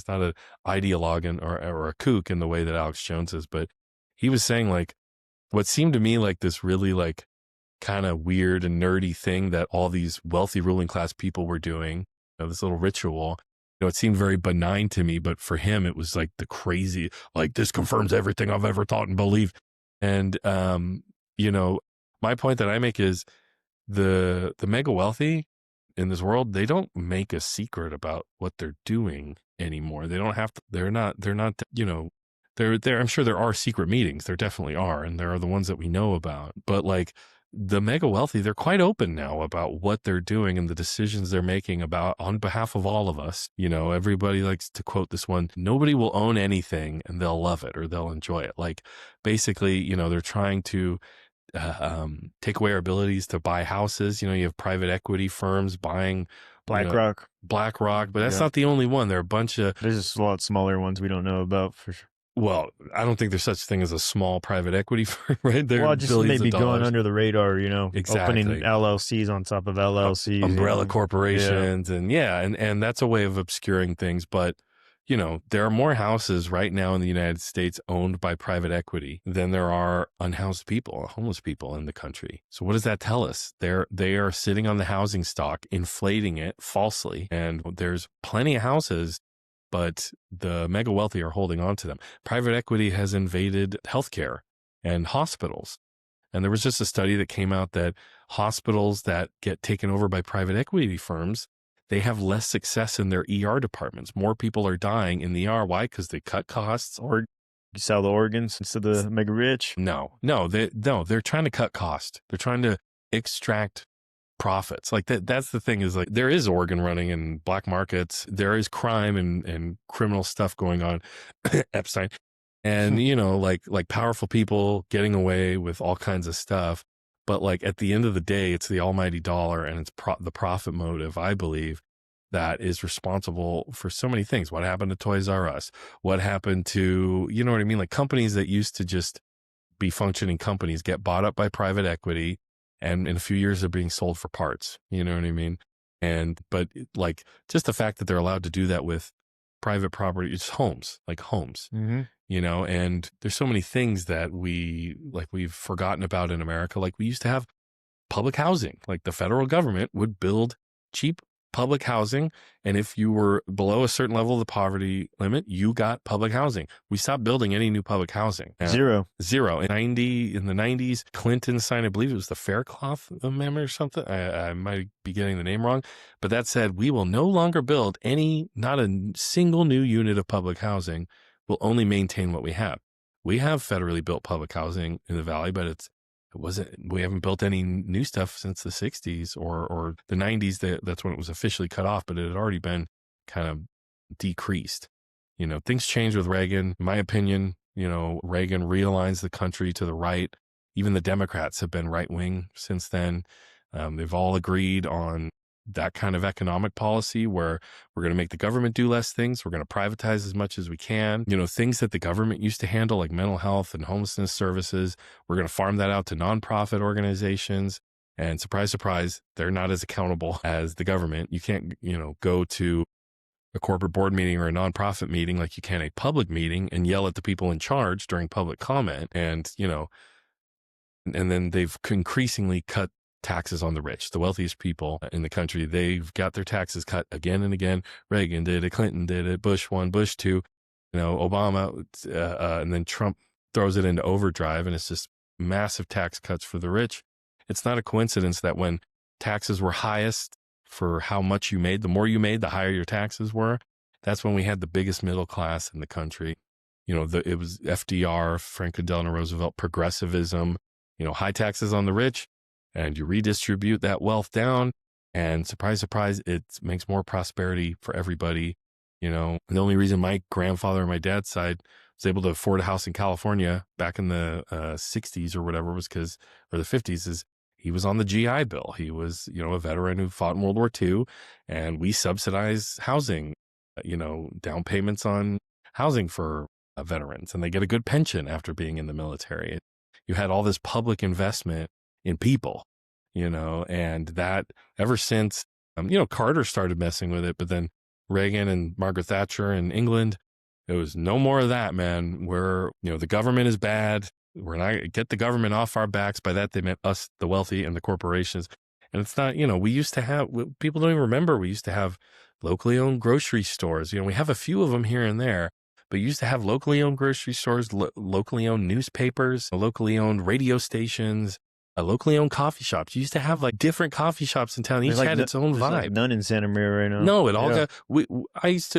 an ideologue or a kook in the way that Alex Jones is. But he was saying like what seemed to me like this really like kind of weird and nerdy thing that all these wealthy ruling class people were doing, this little ritual, it seemed very benign to me, but for him, it was like the crazy, like this confirms everything I've ever thought and believed. And, my point that I make is the mega wealthy in this world, they don't make a secret about what they're doing anymore. They don't have to, they're not, I'm sure there are secret meetings. There definitely are. And there are the ones that we know about, but like, the mega wealthy, they're quite open now about what they're doing and the decisions they're making about on behalf of all of us. Everybody likes to quote this one, nobody will own anything and they'll love it or they'll enjoy it. Like basically, they're trying to take away our abilities to buy houses. You have private equity firms buying BlackRock. BlackRock, but that's not the only one. There are a bunch of, there's just a lot smaller ones we don't know about for sure. Well, I don't think there's such thing as a small private equity firm, right? They're well, just maybe going under the radar, Exactly. opening LLCs on top of LLCs, umbrella corporations, and that's a way of obscuring things. But there are more houses right now in the United States owned by private equity than there are unhoused people, homeless people in the country. So what does that tell us? They are sitting on the housing stock, inflating it falsely, and there's plenty of houses, but the mega wealthy are holding on to them. Private equity has invaded healthcare and hospitals. And there was just a study that came out that hospitals that get taken over by private equity firms, they have less success in their ER departments. More people are dying in the ER. Why? Because they cut costs. Or you sell the organs instead of mega rich. No, they're trying to cut cost. They're trying to extract profits. Like that's the thing, is like there is organ running in black markets. There is crime and criminal stuff going on. Epstein. And, you know, like powerful people getting away with all kinds of stuff. But like at the end of the day, it's the almighty dollar, and it's the profit motive, I believe, that is responsible for so many things. What happened to Toys R Us? What happened to, you know what I mean? Like companies that used to just be functioning companies get bought up by private equity, and in a few years they're being sold for parts. You know what I mean? But like just the fact that they're allowed to do that with private property, it's homes, like homes. Mm-hmm. You know, and there's so many things that we've forgotten about in America. Like we used to have public housing. Like the federal government would build cheap public housing, and if you were below a certain level of the poverty limit, you got public housing. We stopped building any new public housing. Zero. In the 90s, Clinton signed, I believe it was the Faircloth Amendment or something. I might be getting the name wrong, but that said, we will no longer build not a single new unit of public housing. We'll only maintain what we have. We have federally built public housing in the Valley, but we haven't built any new stuff since the 60s or the 90s. That's when it was officially cut off, but it had already been kind of decreased. You know, things changed with Reagan. In my opinion, you know, Reagan realigns the country to the right. Even the Democrats have been right wing since then. They've all agreed on that kind of economic policy where we're going to make the government do less things. We're going to privatize as much as we can. You know, things that the government used to handle, like mental health and homelessness services, we're going to farm that out to nonprofit organizations. And surprise, surprise, they're not as accountable as the government. You can't, you know, go to a corporate board meeting or a nonprofit meeting like you can a public meeting and yell at the people in charge during public comment. And, you know, and then they've increasingly cut taxes on the rich, the wealthiest people in the country. They've got their taxes cut again and again. Reagan did it, Clinton did it, Bush 1, Bush 2, you know, Obama, and then Trump throws it into overdrive, and it's just massive tax cuts for the rich. It's not a coincidence that when taxes were highest for how much you made, the more you made, the higher your taxes were. That's when we had the biggest middle class in the country. You know, it was FDR, Franklin Delano Roosevelt, progressivism, you know, high taxes on the rich, and you redistribute that wealth down, and surprise, surprise, it makes more prosperity for everybody. You know, the only reason my grandfather on my dad's side was able to afford a house in California back in the 60s or whatever or the 50s, is he was on the GI Bill. He was, you know, a veteran who fought in World War II, and we subsidize housing, you know, down payments on housing for veterans, and they get a good pension after being in the military. You had all this public investment in people, you know, and that ever since, you know, Carter started messing with it, but then Reagan and Margaret Thatcher in England, it was no more of that, man. Where, you know, the government is bad. We're not get the government off our backs. By that, they meant us, the wealthy and the corporations. And it's not, you know, we used to have, people don't even remember, we used to have locally owned grocery stores. You know, we have a few of them here and there, but you used to have locally owned grocery stores, locally owned newspapers, locally owned radio stations, locally owned coffee shops. You used to have like different coffee shops in town. Each like had its own vibe. Like none in Santa Maria right now. No, it all got.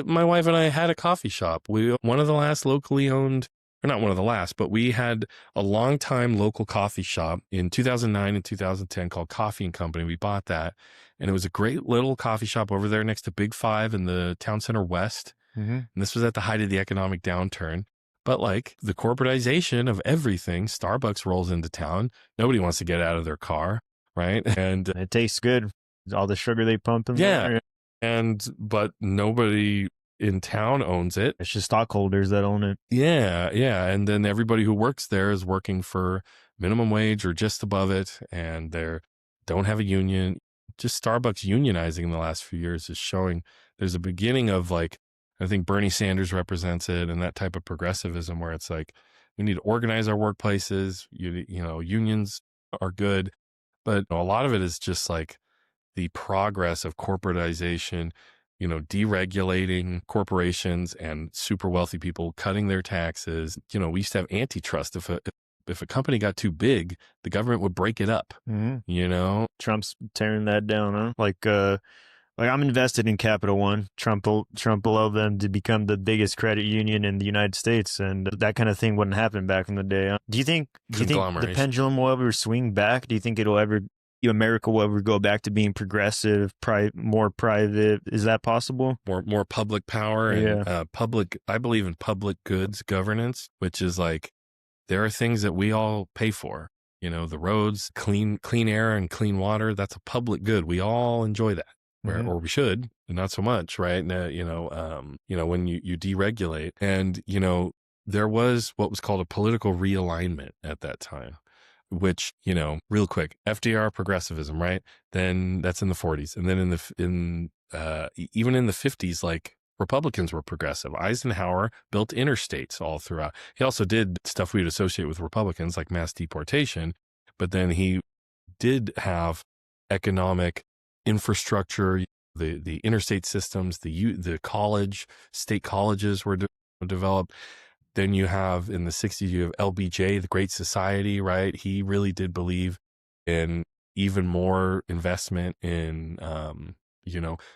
My wife and I had a coffee shop. One of the last locally owned, or not one of the last, but we had a long time local coffee shop in 2009 and 2010 called Coffee and Company. We bought that, and it was a great little coffee shop over there next to Big Five in the Town Center West. Mm-hmm. And this was at the height of the economic downturn. But like the corporatization of everything, Starbucks rolls into town. Nobody wants to get out of their car, right? And it tastes good. All the sugar they pump in there. But nobody in town owns it. It's just stockholders that own it. Yeah. And then everybody who works there is working for minimum wage or just above it, and they don't have a union. Just Starbucks unionizing in the last few years is showing there's a beginning of like, I think Bernie Sanders represents it, and that type of progressivism where it's like, we need to organize our workplaces. You know, unions are good, but a lot of it is just like the progress of corporatization, you know, deregulating corporations and super wealthy people cutting their taxes. You know, we used to have antitrust. If a company got too big, the government would break it up. Mm-hmm. You know, Trump's tearing that down, huh? Like I'm invested in Capital One. Trump allowed them to become the biggest credit union in the United States, and that kind of thing wouldn't happen back in the day. Do you think the Conglomeration. pendulum will ever swing back? Do you think it'll ever America will ever go back to being progressive, more private? Is that possible? More public power and Yeah. public. I believe in public goods governance, which is like there are things that we all pay for. The roads, clean air and clean water. That's a public good. We all enjoy that, Hmm. or we should, not so much, right? Now, when you deregulate, and there was what was called a political realignment at that time, which real quick, FDR progressivism, right? Then that's in the 40s, and then even in the 50s, like Republicans were progressive. Eisenhower built interstates all throughout. He also did stuff we would associate with Republicans, like mass deportation, but then he did have economic infrastructure, the interstate systems, the state colleges were developed. Then you have in the 60s, you have LBJ, the Great Society, right? He really did believe in even more investment in,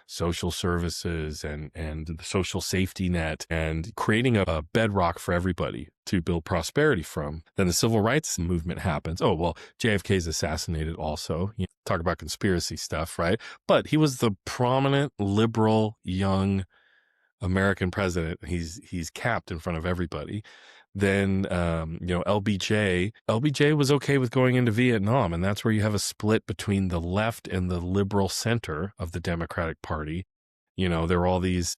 social services and the social safety net and creating a bedrock for everybody to build prosperity from. Then the civil rights movement happens. Oh, well, JFK is assassinated also. Talk about conspiracy stuff, right? But he was the prominent liberal young American president. He's capped in front of everybody. Then, LBJ was okay with going into Vietnam. And that's where you have a split between the left and the liberal center of the Democratic Party. There were all these,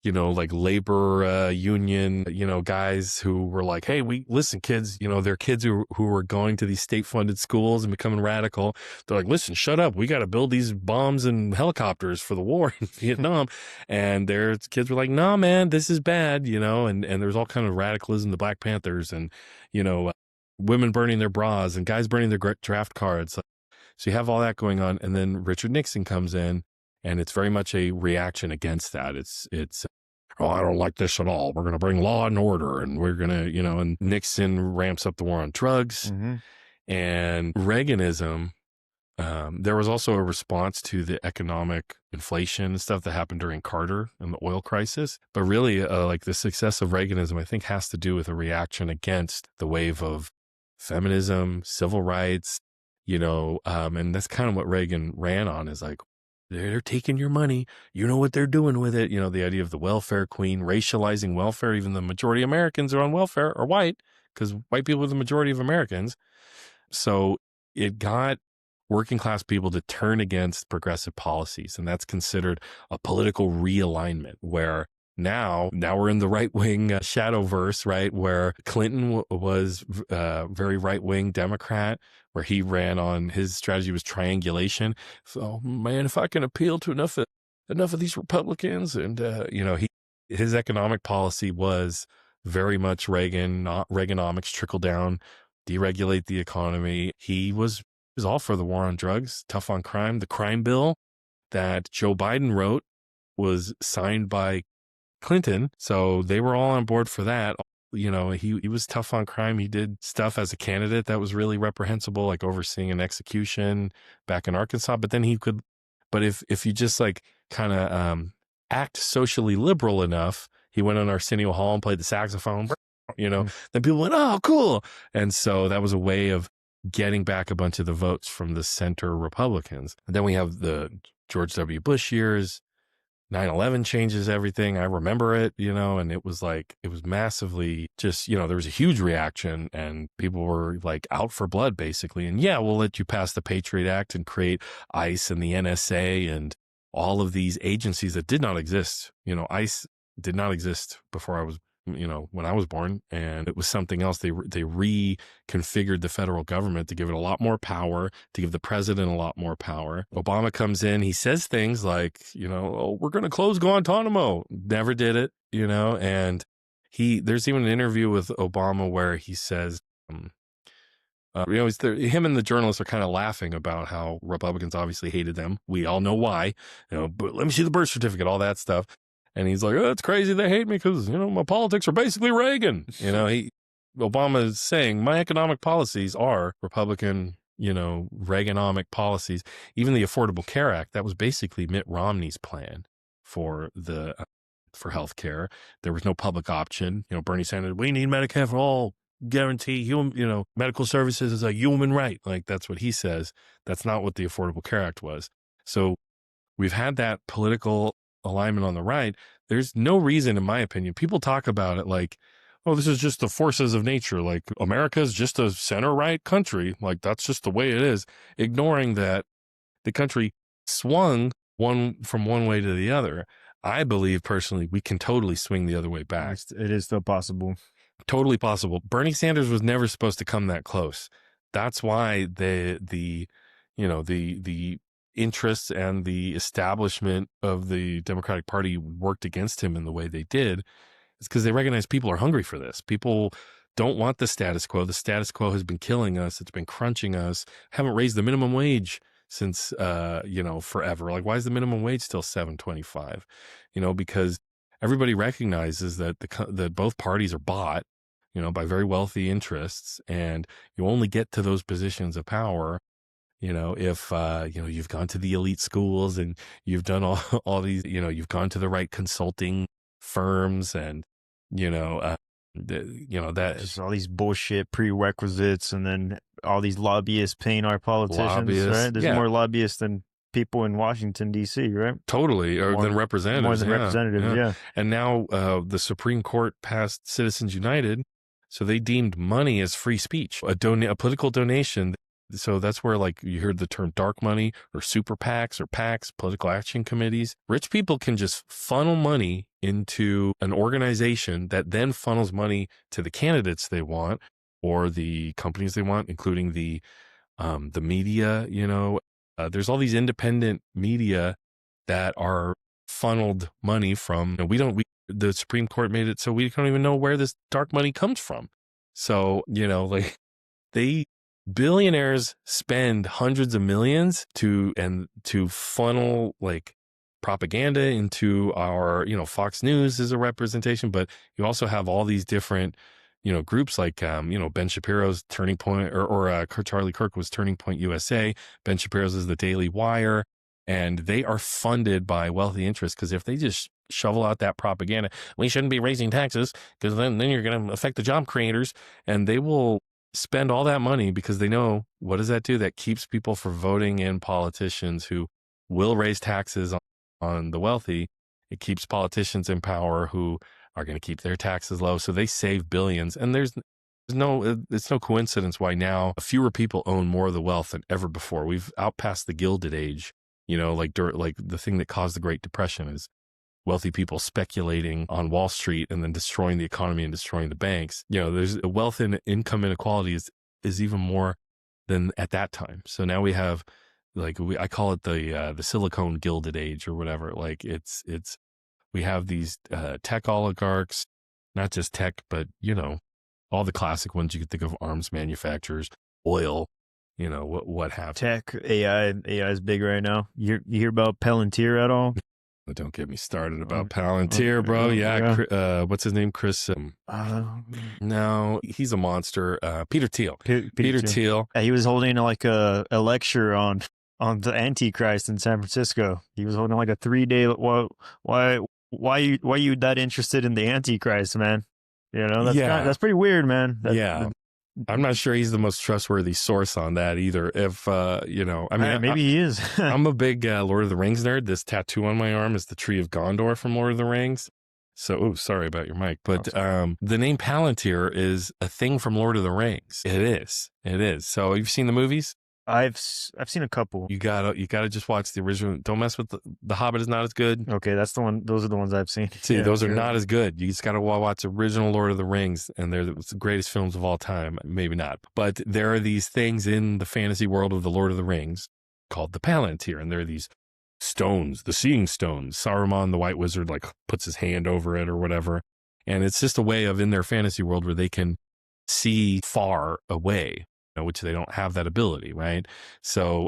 like labor union, guys who were like, hey, listen, kids, they're kids who were going to these state funded schools and becoming radical. They're like, listen, shut up. We got to build these bombs and helicopters for the war in Vietnam. And their kids were like, nah, man, this is bad, and there's all kind of radicalism, the Black Panthers and, women burning their bras and guys burning their draft cards. So you have all that going on. And then Richard Nixon comes in. And it's very much a reaction against that. It's, oh, I don't like this at all. We're going to bring law and order, and we're going to, and Nixon ramps up the war on drugs. Hmm. And Reaganism, there was also a response to the economic inflation and stuff that happened during Carter and the oil crisis. But really, like the success of Reaganism, I think, has to do with a reaction against the wave of feminism, civil rights, and that's kind of what Reagan ran on, is like, they're taking your money. You know what they're doing with it. The idea of the welfare queen, racializing welfare. Even the majority of Americans are on welfare are white, because white people are the majority of Americans. So it got working class people to turn against progressive policies. And that's considered a political realignment, where now we're in the right wing shadowverse, right? Where Clinton was very right wing Democrat, where he ran on, his strategy was triangulation. So, man, if I can appeal to enough of these Republicans, and his economic policy was very much Reaganomics, trickle down, deregulate the economy. He was all for the war on drugs, tough on crime. The crime bill that Joe Biden wrote was signed by Clinton, so they were all on board for that. He was tough on crime. He did stuff as a candidate that was really reprehensible, like overseeing an execution back in Arkansas. But then but if you just like kind of act socially liberal enough, he went on Arsenio Hall and played the saxophone, then people went, oh, cool. And so that was a way of getting back a bunch of the votes from the center Republicans. And then we have the George W. Bush years. 9/11 changes everything. I remember it, and it was massively just, there was a huge reaction, and people were like out for blood basically. And yeah, we'll let you pass the Patriot Act and create ICE and the NSA and all of these agencies that did not exist. ICE did not exist before I was, when I was born, and it was something else. They reconfigured the federal government to give it a lot more power, to give the president a lot more power. Obama comes in, he says things like, oh, we're going to close Guantanamo. Never did it, and there's even an interview with Obama where he says, him and the journalists are kind of laughing about how Republicans obviously hated them. We all know why, but let me see the birth certificate, all that stuff. And he's like, oh, it's crazy they hate me because, my politics are basically Reagan. Obama is saying my economic policies are Republican, Reaganomic policies, even the Affordable Care Act, that was basically Mitt Romney's plan for for healthcare. There was no public option. Bernie Sanders, we need Medicare for all, guarantee human, medical services is a human right. Like, that's what he says. That's not what the Affordable Care Act was. So we've had that political alignment on the right. There's no reason, in my opinion, people talk about it like, oh, this is just the forces of nature. Like, America's just a center right country. Like, that's just the way it is, ignoring that the country swung from one way to the other. I believe personally, we can totally swing the other way back. It is still possible. Totally possible. Bernie Sanders was never supposed to come that close. That's why the interests and the establishment of the Democratic Party worked against him in the way they did. It's because they recognize people are hungry for this. People don't want the status quo. The status quo has been killing us. It's been crunching us. Haven't raised the minimum wage since forever. Like, why is the minimum wage still $7.25? Because everybody recognizes that that both parties are bought, by very wealthy interests, and you only get to those positions of power, if you've gone to the elite schools and you've done all these, you've gone to the right consulting firms, and that just all these bullshit prerequisites, and then all these lobbyists paying our politicians, right? There's more lobbyists than people in Washington, D.C., right? Totally, than representatives. More than representatives, yeah. And now the Supreme Court passed Citizens United, so they deemed money as free speech, a political donation. So that's where, like, you heard the term dark money or super PACs or PACs, political action committees. Rich people can just funnel money into an organization that then funnels money to the candidates they want or the companies they want, including the media. There's all these independent media that are funneled money from. The Supreme Court made it so we don't even know where this dark money comes from. So billionaires spend hundreds of millions to funnel like propaganda into our, Fox News is a representation, but you also have all these different, groups like, Ben Shapiro's Turning Point or Charlie Kirk was Turning Point USA. Ben Shapiro's is the Daily Wire, and they are funded by wealthy interests. Because if they just shovel out that propaganda, we shouldn't be raising taxes because then you're going to affect the job creators, and they will spend all that money because they know, what does that do? That keeps people from voting in politicians who will raise taxes on the wealthy. It keeps politicians in power who are going to keep their taxes low. So they save billions. And it's no coincidence why now fewer people own more of the wealth than ever before. We've outpassed the Gilded Age, like the thing that caused the Great Depression is wealthy people speculating on Wall Street and then destroying the economy and destroying the banks. There's wealth and income inequality is even more than at that time. So now we have, I call it the Silicon Gilded Age or whatever. Like we have these tech oligarchs, not just tech, but all the classic ones you could think of: arms manufacturers, oil, what have you. Tech, AI is big right now. You hear about Palantir at all? Don't get me started about Palantir, bro. Yeah. What's his name? Chris? No, he's a monster. Peter Thiel. Peter Thiel. Yeah, he was holding like a lecture on the Antichrist in San Francisco. He was holding like a 3-day. Why you that interested in the Antichrist, man? That's pretty weird, man. I'm not sure he's the most trustworthy source on that either. If, maybe he is. I'm a big Lord of the Rings nerd. This tattoo on my arm is the Tree of Gondor from Lord of the Rings. So, sorry about your mic. But the name Palantir is a thing from Lord of the Rings. It is. So you've seen the movies? I've seen a couple. You gotta just watch the original. Don't mess with the Hobbit is not as good. Okay, that's the one. Those are the ones I've seen. See, those are not as good. You just gotta watch original Lord of the Rings, and they're the greatest films of all time. Maybe not, but there are these things in the fantasy world of the Lord of the Rings called the Palantir, and there are these stones, the Seeing Stones. Saruman, the White Wizard, puts his hand over it or whatever, and it's just a way of in their fantasy world where they can see far away. Which they don't have that ability, right? So,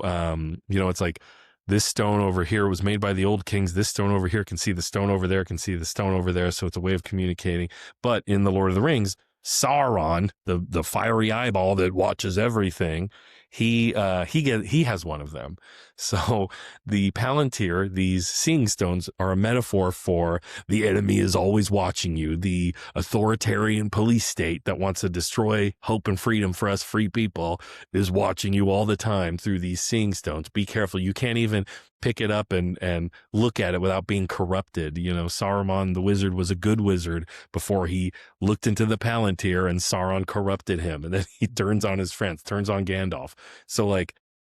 it's like this stone over here was made by the old kings. This stone over here can see the stone over there, can see the stone over there. So it's a way of communicating. But in the Lord of the Rings, Sauron, the fiery eyeball that watches everything, he has one of them. So the Palantir, these seeing stones, are a metaphor for the enemy is always watching you, the authoritarian police state that wants to destroy hope and freedom for us free people is watching you all the time through these seeing stones. Be careful. You can't even pick it up and look at it without being corrupted. You know, Saruman the wizard was a good wizard before he looked into the Palantir and Sauron corrupted him. And then he turns on his friends, turns on Gandalf. So like,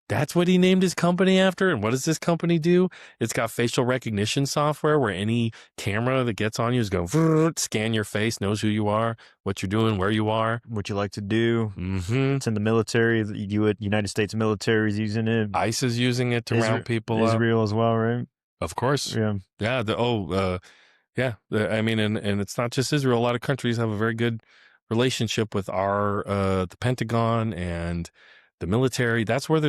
that's what he named his company after. And what does this company do? It's got facial recognition software where any camera that gets on you is going to scan your face, knows who you are, what you're doing, where you are, what you like to do. Mm-hmm. It's in the military. The United States military is using it. ICE is using it to round people up. Israel as well, right? Of course. Yeah. Yeah. I mean, and it's not just Israel. A lot of countries have a very good relationship with the Pentagon and the military. That's where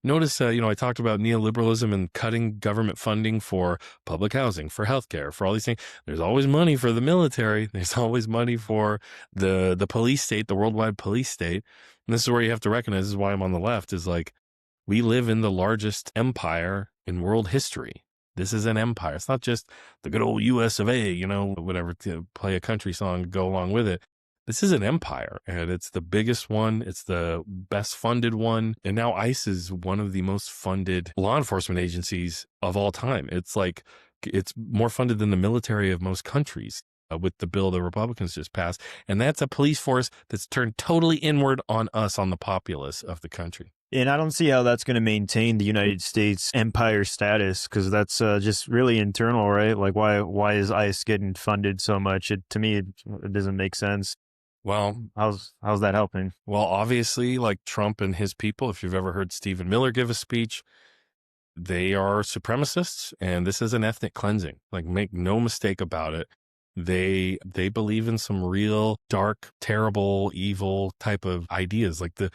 notice, I talked about neoliberalism and cutting government funding for public housing, for healthcare, for all these things. There's always money for the military. There's always money for the police state, the worldwide police state. And this is where you have to recognize, this is why I'm on the left, is like, we live in the largest empire in world history. This is an empire. It's not just the good old US of A, whatever, to play a country song, go along with it. This is an empire, and it's the biggest one. It's the best funded one. And now ICE is one of the most funded law enforcement agencies of all time. It's like, it's more funded than the military of most countries with the bill the Republicans just passed. And that's a police force that's turned totally inward on us, on the populace of the country. And I don't see how that's going to maintain the United States empire status, because that's just really internal, right? Like, why is ICE getting funded so much? To me, it doesn't make sense. Well, how's that helping? Well, obviously, like Trump and his people, if you've ever heard Stephen Miller give a speech, they are supremacists, and this is an ethnic cleansing. Like, make no mistake about it. They believe in some real dark, terrible, evil type of ideas, like the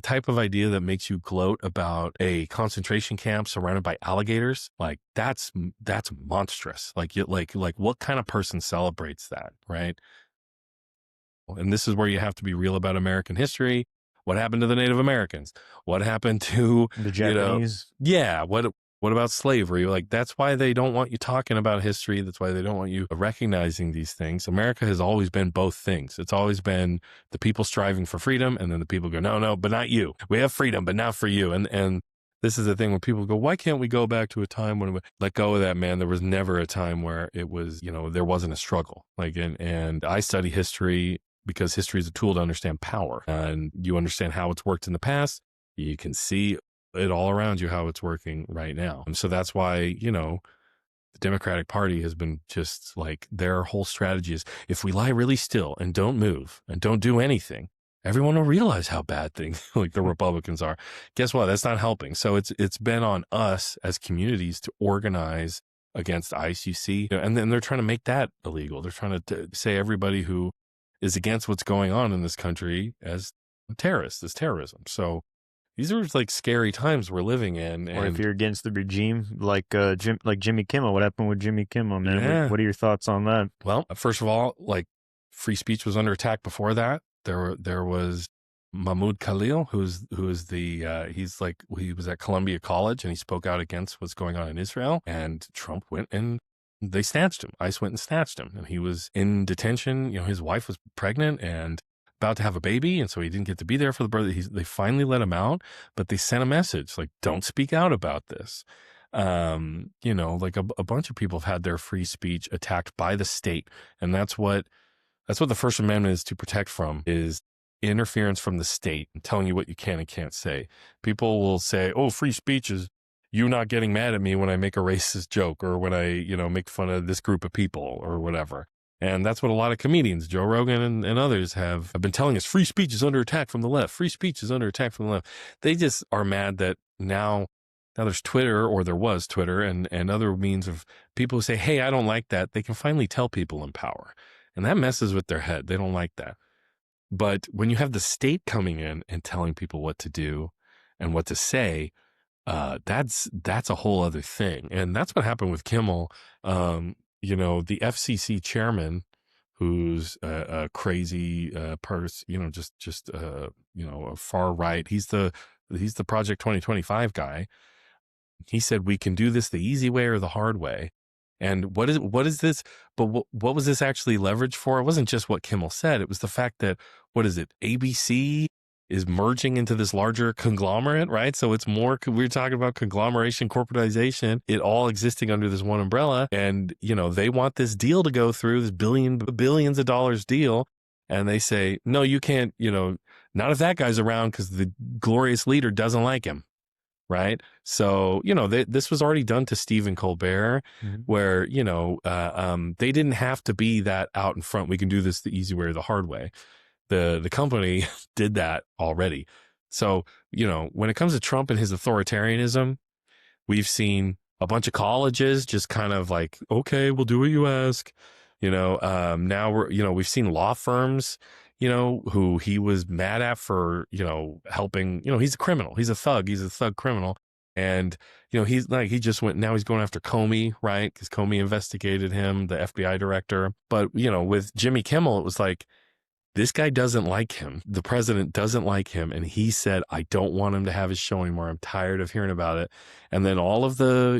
type of idea that makes you gloat about a concentration camp surrounded by alligators. Like, that's monstrous. Like what kind of person celebrates that, right? And this is where you have to be real about American history. What happened to the Native Americans? What happened to the Japanese? What about slavery? Like, that's why they don't want you talking about history. That's why they don't want you recognizing these things. America has always been both things. It's always been the people striving for freedom, and then the people go, no, but not you. We have freedom, but not for you. And this is the thing when people go, why can't we go back to a time when we let go of that, man? There was never a time where it was, there wasn't a struggle. Like, and I study history because history is a tool to understand power, and you understand how it's worked in the past. You can see it all around you, how it's working right now. And so that's why, the Democratic Party has been just like, their whole strategy is, if we lie really still and don't move and don't do anything, everyone will realize how bad things like the Republicans are. Guess what? That's not helping. So it's been on us as communities to organize against ICE, you see, and then they're trying to make that illegal. They're trying to say everybody who is against what's going on in this country as terrorists, as terrorism. So these are like scary times we're living in. Or if you're against the regime, like Jimmy Kimmel. What happened with Jimmy Kimmel, man? Yeah. What are your thoughts on that? Well, first of all, like, free speech was under attack before that. There was Mahmoud Khalil, he was at Columbia College, and he spoke out against what's going on in Israel. And Trump went and they snatched him. ICE went and snatched him, and he was in detention. His wife was pregnant and about to have a baby, and so he didn't get to be there for the birth. They finally let him out, but they sent a message like, don't speak out about this. Like a bunch of people have had their free speech attacked by the state, and that's what the First Amendment is to protect from, is interference from the state and telling you what you can and can't say. People will say, oh, free speech is you not getting mad at me when I make a racist joke, or when I, make fun of this group of people or whatever. And that's what a lot of comedians, Joe Rogan and others, have been telling us. Free speech is under attack from the left. Free speech is under attack from the left. They just are mad that now there's Twitter, or there was Twitter, and other means of people who say, hey, I don't like that. They can finally tell people in power. And that messes with their head. They don't like that. But when you have the state coming in and telling people what to do and what to say, that's a whole other thing. And that's what happened with Kimmel. The FCC chairman, who's a crazy person, a far right. He's the he's the Project 2025 guy. He said, we can do this the easy way or the hard way. And what is this? But what was this actually leveraged for? It wasn't just what Kimmel said. It was the fact that, what is it? ABC is merging into this larger conglomerate, right? So it's more, we're talking about conglomeration, corporatization, it all existing under this one umbrella. And, they want this deal to go through, this billions of dollars deal. And they say, no, you can't, not if that guy's around because the glorious leader doesn't like him. Right. So, this was already done to Stephen Colbert, where, they didn't have to be that out in front. We can do this the easy way or the hard way. The company did that already. So, when it comes to Trump and his authoritarianism, we've seen a bunch of colleges just kind of like, okay, we'll do what you ask. Now we've seen law firms, who he was mad at for, helping, he's a criminal. He's a thug criminal. And, he's like, now he's going after Comey, right? Because Comey investigated him, the FBI director. But, with Jimmy Kimmel, it was like, this guy doesn't like him. The president doesn't like him. And he said, I don't want him to have his show anymore. I'm tired of hearing about it. And then all of the,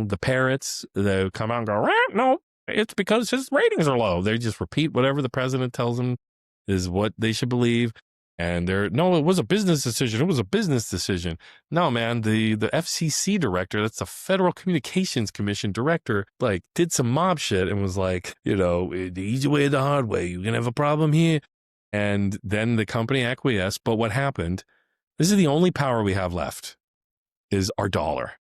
the parrots, they come out and go, no, it's because his ratings are low. They just repeat whatever the president tells them is what they should believe. And no, it was a business decision. It was a business decision. No, man, the FCC director, that's the Federal Communications Commission director, like did some mob shit and was like, the easy way or the hard way, you're going to have a problem here. And then the company acquiesced. But what happened, this is the only power we have left, is our dollar,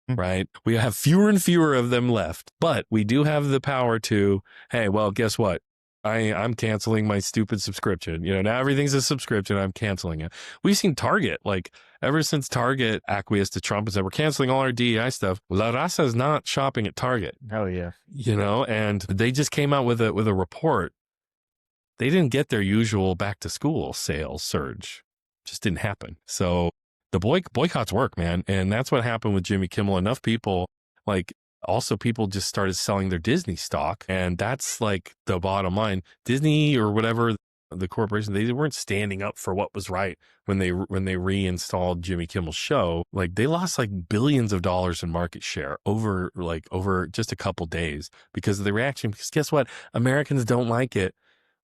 right? We have fewer and fewer of them left, but we do have the power to, hey, well, guess what? I'm canceling my stupid subscription. Now everything's a subscription. I'm canceling it. We've seen Target, like ever since Target acquiesced to Trump and said, we're canceling all our DEI stuff. La Raza is not shopping at Target. Oh yeah. And they just came out with a report. They didn't get their usual back to school sales surge. Just didn't happen. So the boycotts work, man. And that's what happened with Jimmy Kimmel. Enough people, like, also people just started selling their Disney stock. And that's like the bottom line. Disney or whatever, the corporation, they weren't standing up for what was right when they reinstalled Jimmy Kimmel's show. Like they lost like billions of dollars in market share over just a couple days because of the reaction. Because guess what? Americans don't like it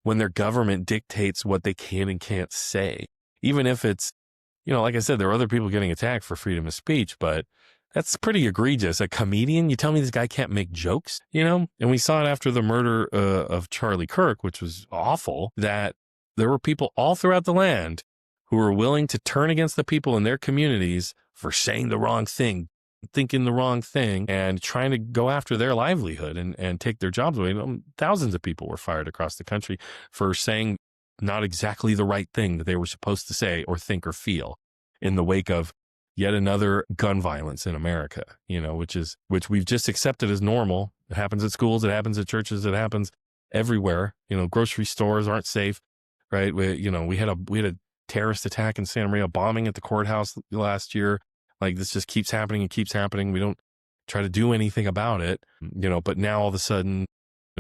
when their government dictates what they can and can't say. Even if it's, like I said, there are other people getting attacked for freedom of speech, but that's pretty egregious. A comedian, you tell me this guy can't make jokes, And we saw it after the murder of Charlie Kirk, which was awful, that there were people all throughout the land who were willing to turn against the people in their communities for saying the wrong thing, thinking the wrong thing, and trying to go after their livelihood and take their jobs away. Thousands of people were fired across the country for saying not exactly the right thing that they were supposed to say or think or feel in the wake of yet another gun violence in America, which we've just accepted as normal. It happens at schools, it happens at churches, it happens everywhere. Grocery stores aren't safe, right? We had a terrorist attack in Santa Maria, bombing at the courthouse last year. Like this just keeps happening and keeps happening. We don't try to do anything about it, but now all of a sudden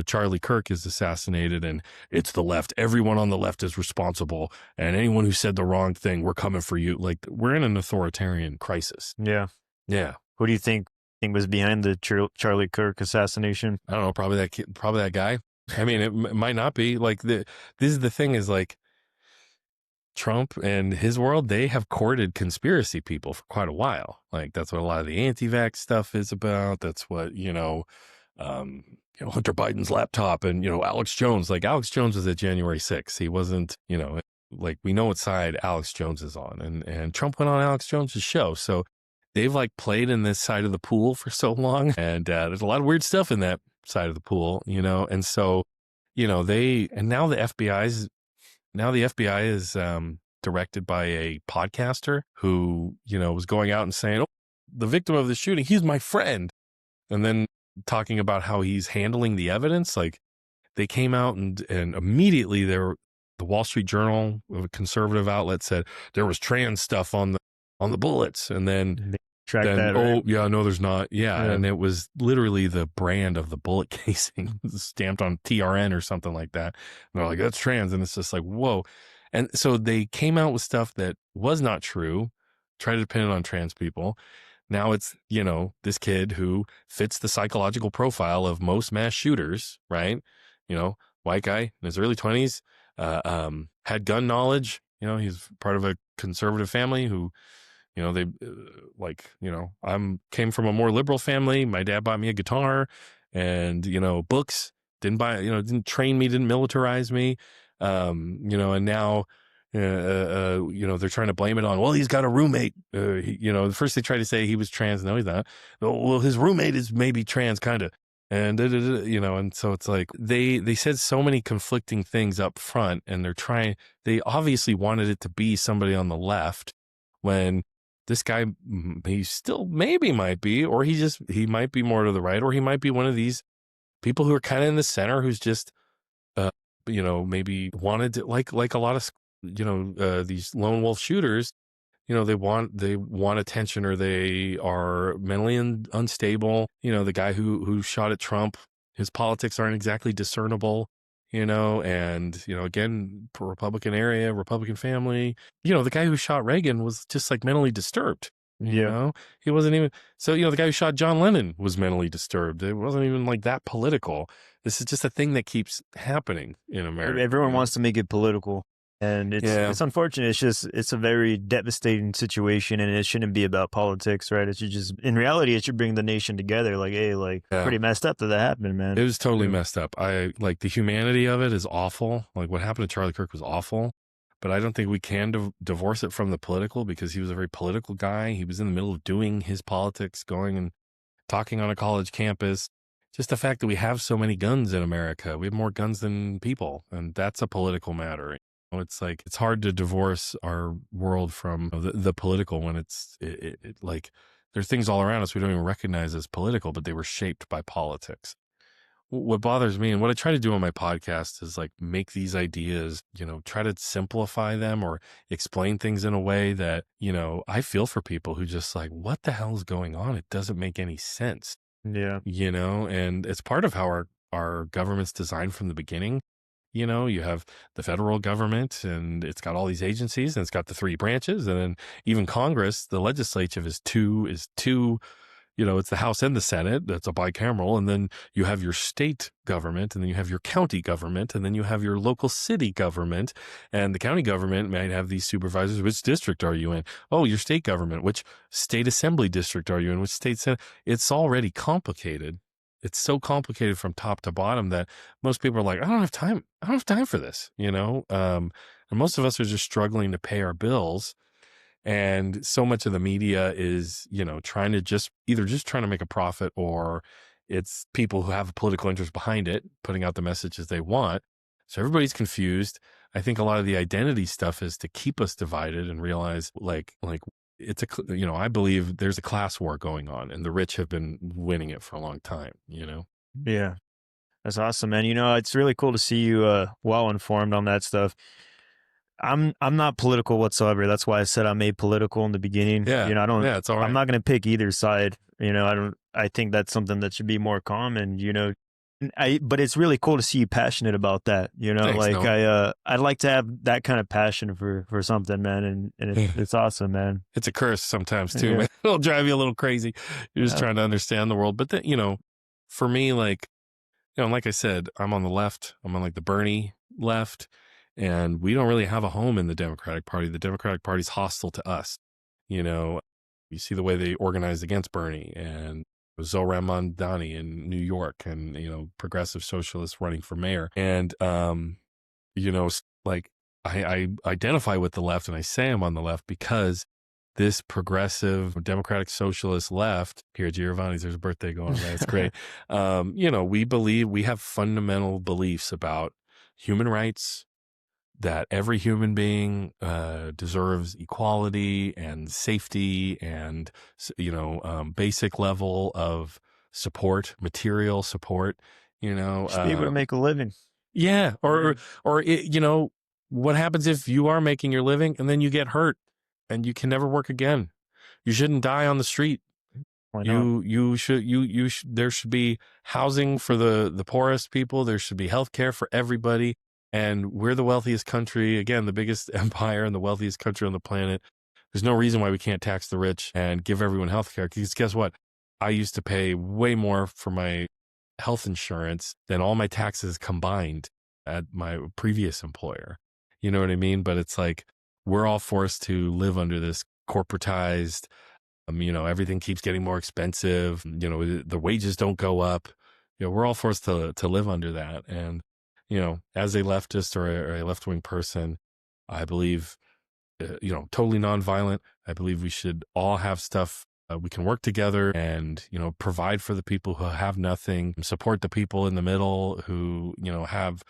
Charlie Kirk is assassinated and it's the left. Everyone on the left is responsible. And anyone who said the wrong thing, we're coming for you. Like we're in an authoritarian crisis. Yeah. Yeah. Who do you think was behind the Charlie Kirk assassination? I don't know. Probably that kid, probably that guy. I mean, it might not be like this is the thing is like Trump and his world, they have courted conspiracy people for quite a while. Like that's what a lot of the anti-vax stuff is about. That's what, Hunter Biden's laptop and, Alex Jones, like Alex Jones was at January 6th. He wasn't, like we know what side Alex Jones is on and Trump went on Alex Jones's show. So they've like played in this side of the pool for so long. And there's a lot of weird stuff in that side of the pool, and so, now the FBI is directed by a podcaster who, was going out and saying, oh, the victim of the shooting, he's my friend. And then talking about how he's handling the evidence. Like they came out and immediately the Wall Street Journal, a conservative outlet, said there was trans stuff on the bullets. And then That, oh right? yeah, no, there's not. Yeah. And it was literally the brand of the bullet casing stamped on TRN or something like that. And they're like, that's trans. And it's just like, whoa. And so they came out with stuff that was not true try to pin it on trans people. Now it's, this kid who fits the psychological profile of most mass shooters, right? White guy in his early 20s, had gun knowledge. He's part of a conservative family who, they came from a more liberal family. My dad bought me a guitar and, books, didn't train me, didn't militarize me. And now, they're trying to blame it on, well, he's got a roommate. First they tried to say he was trans. No, he's not. Well, his roommate is maybe trans, kind of. And, and so it's like they said so many conflicting things up front, and they obviously wanted it to be somebody on the left when this guy, he still maybe might be, or he might be more to the right, or he might be one of these people who are kind of in the center who's just, maybe wanted to, like a lot of, these lone wolf shooters, they want attention, or they are mentally unstable. The guy who shot at Trump, his politics aren't exactly discernible, and, again, Republican area, Republican family, the guy who shot Reagan was just like mentally disturbed. Yeah. He wasn't even, so, the guy who shot John Lennon was mentally disturbed. It wasn't even like that political. This is just a thing that keeps happening in America. Everyone wants to make it political. And it's unfortunate. It's a very devastating situation, and it shouldn't be about politics, right? It should in reality, it should bring the nation together. Like, hey, pretty messed up that happened, man. It was totally messed up. I like the humanity of it is awful. Like what happened to Charlie Kirk was awful, but I don't think we can divorce it from the political, because he was a very political guy. He was in the middle of doing his politics, going and talking on a college campus. Just the fact that we have so many guns in America, we have more guns than people, and that's a political matter. It's like, it's hard to divorce our world from the political when it's like there's things all around us we don't even recognize as political, but they were shaped by politics. What bothers me, and what I try to do on my podcast, is like make these ideas, try to simplify them or explain things in a way that, I feel for people who just like, what the hell is going on? It doesn't make any sense. Yeah. And it's part of how our government's designed from the beginning. You have the federal government, and it's got all these agencies, and it's got the three branches, and then even Congress, the legislative is two, it's the House and the Senate. That's a bicameral. And then you have your state government, and then you have your county government, and then you have your local city government. And the county government might have these supervisors. Which district are you in? Oh, your state government. Which state assembly district are you in? Which state senate? It's already complicated. It's so complicated from top to bottom that most people are like, I don't have time. I don't have time for this, and most of us are just struggling to pay our bills. And so much of the media is, trying to just trying to make a profit, or it's people who have a political interest behind it, putting out the messages they want. So everybody's confused. I think a lot of the identity stuff is to keep us divided and realize like it's I believe there's a class war going on, and the rich have been winning it for a long time, Yeah. That's awesome, man. It's really cool to see you well informed on that stuff. I'm not political whatsoever. That's why I said I'm apolitical in the beginning. Yeah. It's all right. I'm not going to pick either side. I think that's something that should be more common, but it's really cool to see you passionate about that. Thanks, I'd like to have that kind of passion for something, man. And it's awesome, man. It's a curse sometimes too, man. It'll drive you a little crazy. You're just trying to understand the world. But then, for me, like I said, I'm on the left. I'm on like the Bernie left. And we don't really have a home in the Democratic Party. The Democratic Party's hostile to us. You see the way they organized against Bernie, and Zohran Mamdani in New York, and, progressive socialists running for mayor. And, like I identify with the left, and I say I'm on the left because this progressive democratic socialist left here, Giovanni's, there's a birthday going on. That's great. We believe we have fundamental beliefs about human rights, that every human being deserves equality and safety and, basic level of support, material support, Should be able to make a living. Yeah. Or what happens if you are making your living and then you get hurt and you can never work again? You shouldn't die on the street. Why not? You should there should be housing for the poorest people. There should be healthcare for everybody. And we're the wealthiest country, again, the biggest empire and the wealthiest country on the planet. There's no reason why we can't tax the rich and give everyone health care. Because guess what? I used to pay way more for my health insurance than all my taxes combined at my previous employer. You know what I mean? But it's like we're all forced to live under this corporatized, everything keeps getting more expensive. The wages don't go up. We're all forced to live under that. And, as a leftist or a left-wing person, I believe, totally nonviolent. I believe we should all have stuff. We can work together and, provide for the people who have nothing, support the people in the middle who, have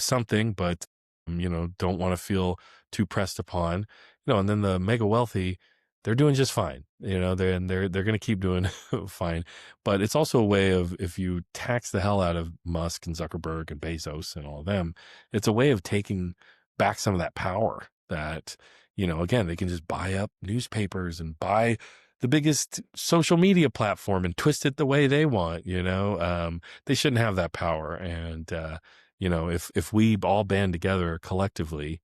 something, but, don't want to feel too pressed upon, and then the mega wealthy, they're doing just fine. They're going to keep doing fine. But it's also a way of, if you tax the hell out of Musk and Zuckerberg and Bezos and all of them, it's a way of taking back some of that power that, again, they can just buy up newspapers and buy the biggest social media platform and twist it the way they want. They shouldn't have that power. And, if we all band together collectively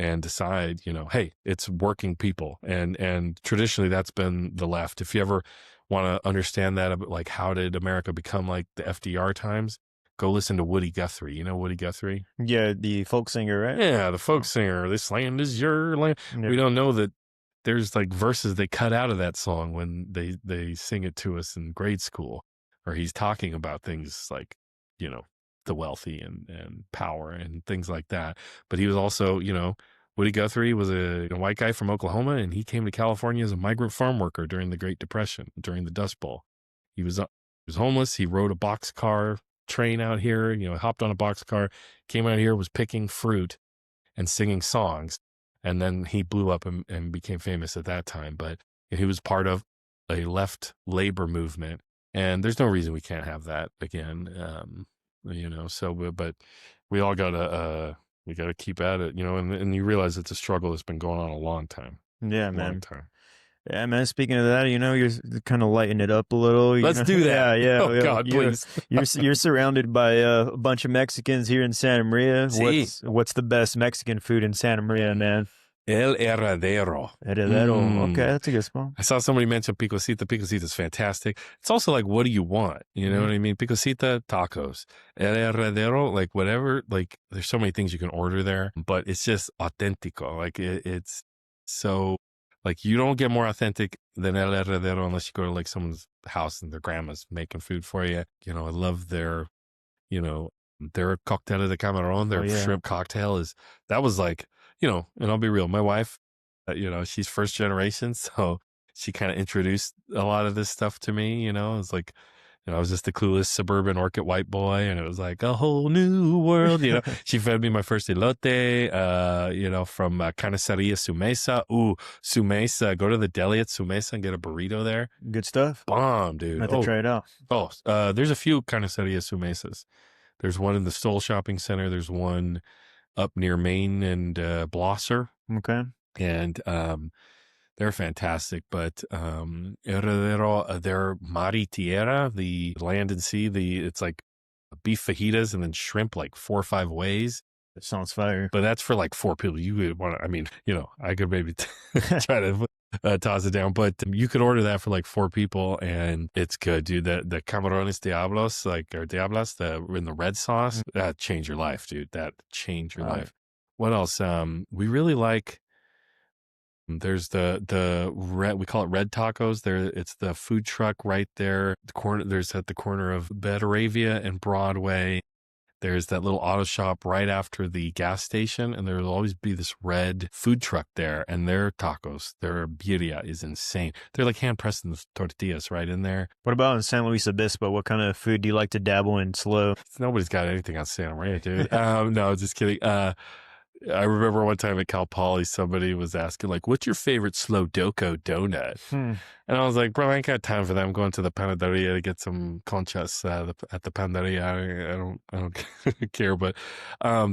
and decide, hey, it's working people. And traditionally that's been the left. If you ever want to understand that, like, how did America become like the FDR times? Go listen to Woody Guthrie. You know Woody Guthrie? Yeah, the folk singer, right? Yeah, the folk singer. This land is your land. Yep. We don't know that there's like verses they cut out of that song when they sing it to us in grade school, or he's talking about things like, the wealthy and power and things like that. But he was also, Woody Guthrie was a white guy from Oklahoma, and he came to California as a migrant farm worker during the Great Depression, during the Dust Bowl. He was homeless. He rode a boxcar train out here, hopped on a boxcar, came out here, was picking fruit and singing songs. And then he blew up and became famous at that time. But he was part of a left labor movement. And there's no reason we can't have that again. But we all we gotta keep at it, and you realize it's a struggle that's been going on a long time. Yeah, Long man. time. Yeah, man. Speaking of that, you're kind of lighting it up a little. Let's do that. Yeah, Oh, yeah. God, please. You're surrounded by a bunch of Mexicans here in Santa Maria. Sí. What's the best Mexican food in Santa Maria, man? El Herradero. Heredero. Okay, that's a good spot. I saw somebody mention picosita. Picosita is fantastic. It's also like, what do you want? You know what I mean? Picosita, tacos. El Herradero, like whatever. Like, there's so many things you can order there, but it's just auténtico. Like, it's so, like, you don't get more authentic than El Herradero unless you go to like someone's house and their grandma's making food for you. I love their cocktail de camarón, their shrimp cocktail that was like, and I'll be real, my wife, she's first generation, so she kind of introduced a lot of this stuff to me. It's like, I was just the clueless suburban orchid white boy, and it was like a whole new world. She fed me my first elote, from Carniceria Sumesa. Ooh, Sumesa. Go to the deli at Sumesa and get a burrito there. Good stuff. Bomb, dude. I have to try it out. There's a few Carniceria Sumesas. There's one in the Stoll Shopping Center. There's one up near Maine and Blosser. Okay. And they're fantastic. But Herradero, their Mari Tierra, the land and sea, it's like beef fajitas and then shrimp like 4 or 5 ways. That sounds fire. But that's for like 4 people. You would want to, I could maybe try to toss it down, but you could order that for like 4 people and it's good, dude. The camarones diablos, or diablas, in the red sauce, that changed your life, dude. That changed your life. What else? We really like, there's the red, we call it Red Tacos. It's the food truck right there. There's at the corner of Betaravia and Broadway. There's that little auto shop right after the gas station, and there'll always be this red food truck there, and their tacos, their birria is insane. They're like hand-pressing the tortillas right in there. What about in San Luis Obispo? What kind of food do you like to dabble in slow? Nobody's got anything on Santa Maria, dude. No, just kidding. I remember one time at Cal Poly, somebody was asking, like, what's your favorite slow doco donut? And I was like, bro, I ain't got time for that. I'm going to the panaderia to get some conchas at the panaderia. I don't care. But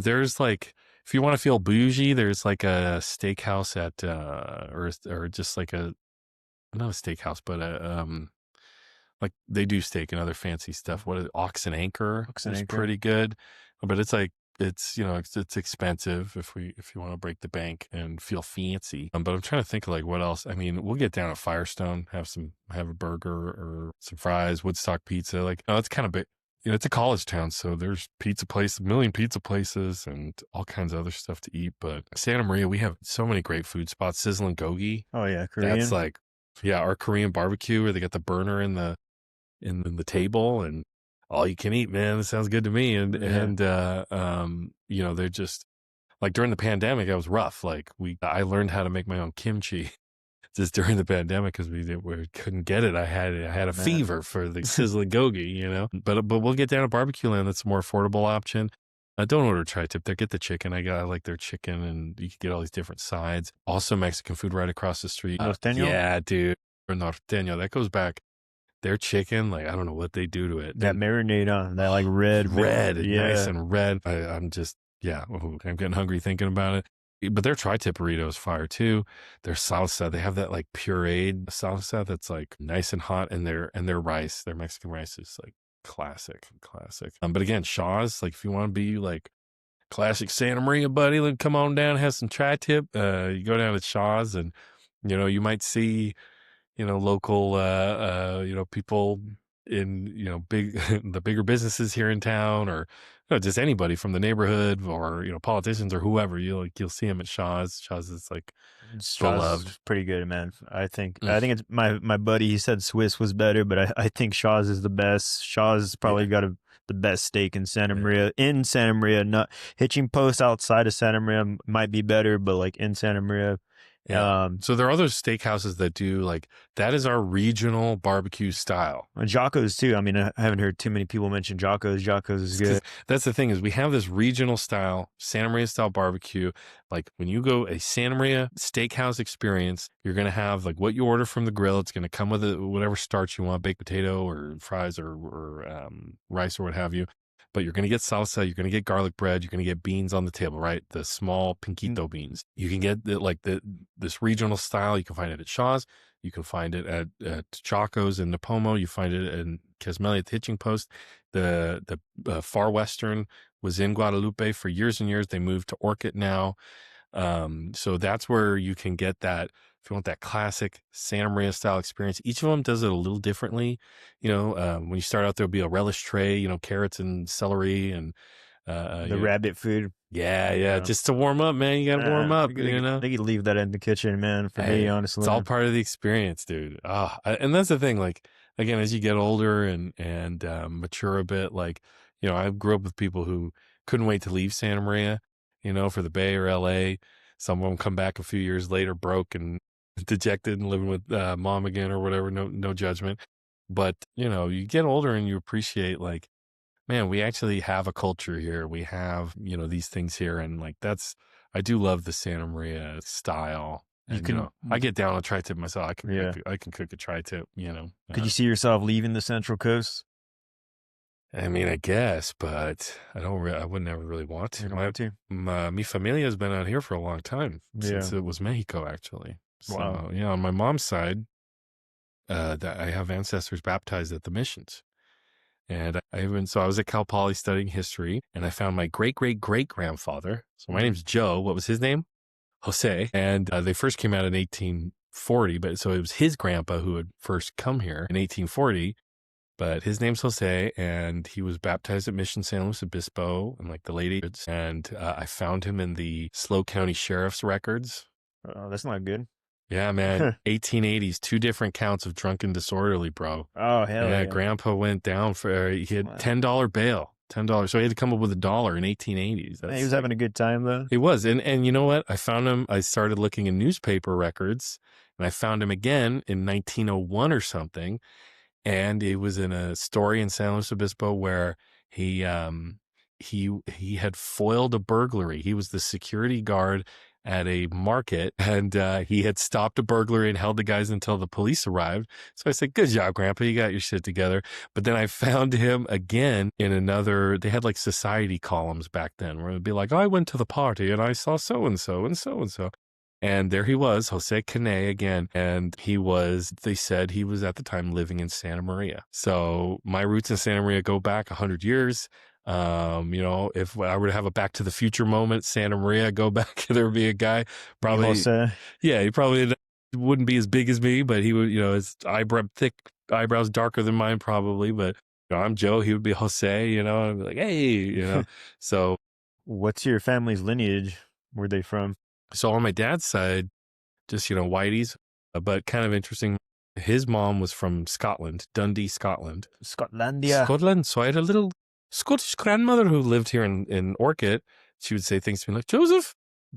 there's like, if you want to feel bougie, there's like a steakhouse at, or just like not a steakhouse, but like they do steak and other fancy stuff. What is it? Ox and Anchor? It's pretty good. But it's like it's it's expensive if you want to break the bank and feel fancy. But I'm trying to think of like what else. I mean, we'll get down at Firestone, have a burger or some fries, Woodstock pizza. Like, oh, it's kind of big. It's a college town, so there's pizza places, a million pizza places, and all kinds of other stuff to eat. But Santa Maria, we have so many great food spots. Sizzling Gogi, Oh yeah, that's Korean. like, yeah, our Korean barbecue where they got the burner in the table and all you can eat, man. That sounds good to me. And Yeah. they're just like during the pandemic, it was rough. Like I learned how to make my own kimchi just during the pandemic because we couldn't get it. I had a Man. fever for the sizzling gogi. But we'll get down to barbecue land. That's a more affordable option. Don't order tri-tip there. Get the chicken. I like their chicken, and you can get all these different sides. Also, Mexican food right across the street. Norteño? Yeah, dude. Or norteño. That goes back. Their chicken, like I don't know what they do to it. That And marinade on that like red, nice yeah. and red. I'm just I'm getting hungry thinking about it. But their tri-tip burrito is fire too. Their salsa, they have that like pureed salsa that's like nice and hot, and their rice, their Mexican rice is like classic. But again, Shaw's, like if you want to be like classic Santa Maria buddy, then come on down, have some tri-tip. You go down to Shaw's, and you might see local, people in, big, the bigger businesses here in town, or just anybody from the neighborhood, or, politicians or whoever. You'll see them at Shaw's. Shaw's is like Shaw's beloved. is pretty good, man. I think Mm, it's my buddy. He said Swiss was better, but I think Shaw's is the best. Shaw's probably yeah. got the best steak in Santa Yeah. Maria. In Santa Maria, not Hitching Post outside of Santa Maria might be better, but like in Santa Maria, Yeah. So there are other steakhouses that do like that is our regional barbecue style. Jocko's too. I mean, I haven't heard too many people mention Jocko's. Jocko's is good. That's the thing is we have this regional style, Santa Maria style barbecue. Like when you go a Santa Maria steakhouse experience, you're going to have like what you order from the grill. It's going to come with whatever starch you want, baked potato or fries or rice or what have you. But you're going to get salsa, you're going to get garlic bread, you're going to get beans on the table, right? The small pinquito beans. You can get this regional style. You can find it at Shaw's. You can find it at Chaco's in Napomo. You find it in Kesmeli at the Hitching Post. The Far Western was in Guadalupe for years and years. They moved to Orchid now. So that's where you can get that. If you want that classic Santa Maria style experience, each of them does it a little differently. When you start out, there'll be a relish tray, carrots and celery and The rabbit food. yeah, just to warm up, man. You got to warm up, They could leave that in the kitchen, man. For me, honestly, it's all part of the experience, dude. And that's the thing. Like again, as you get older and mature a bit, like I grew up with people who couldn't wait to leave Santa Maria, for the Bay or LA. Some of them come back a few years later, broke and dejected and living with mom again or whatever. No judgment. But you get older and you appreciate like, man, we actually have a culture here. We have, these things here. And like, I do love the Santa Maria style. And, I get down on a tri-tip myself. I can cook a tri-tip, Could you see yourself leaving the Central Coast? I mean, I guess, but I would never really want to. You don't want to? Mi familia has been out here for a long time, since it was Mexico, actually. Wow. So, on my mom's side, that I have ancestors baptized at the missions. And I was at Cal Poly studying history, and I found my great-great-great-grandfather. So my name's Joe. What was his name? Jose. And they first came out in 1840, but so it was his grandpa who had first come here in 1840. But his name's Jose, and he was baptized at Mission San Luis Obispo in like the late 80s. And I found him in the SLO County Sheriff's records. Oh, that's not good. Yeah, man. 1880s, 2 different counts of drunken disorderly, bro. Oh, hell yeah. Grandpa went down he had $10 bail. $10. So he had to come up with $1 in 1880s. He was having a good time though. He was. And you know what? I found him. I started looking in newspaper records, and I found him again in 1901 or something. And it was in a story in San Luis Obispo where he had foiled a burglary. He was the security guard at a market, and he had stopped a burglary and held the guys until the police arrived. So I said, good job, Grandpa. You got your shit together. But then I found him again in they had like society columns back then where it'd be like, I went to the party and I saw so-and-so and so-and-so. And there he was, Jose Canay again. And they said he was at the time living in Santa Maria. So my roots in Santa Maria go back 100 years. You know, if I were to have a Back to the Future moment, Santa Maria, go back, there would be a guy, Be probably, Jose. yeah, he probably wouldn't be as big as me, but he would, you know, his thick eyebrows darker than mine probably, but you know, I'm Joe, he would be Jose, you know, and I'd be like, hey, you know. So What's your family's lineage? Where they from? so on my dad's side, just, you know, whiteys, but kind of interesting. His mom was from Scotland, Dundee, Scotland. Scotlandia. Scotland. So I had a little Scottish grandmother who lived here in Orchid. She would say things to me like, Joseph,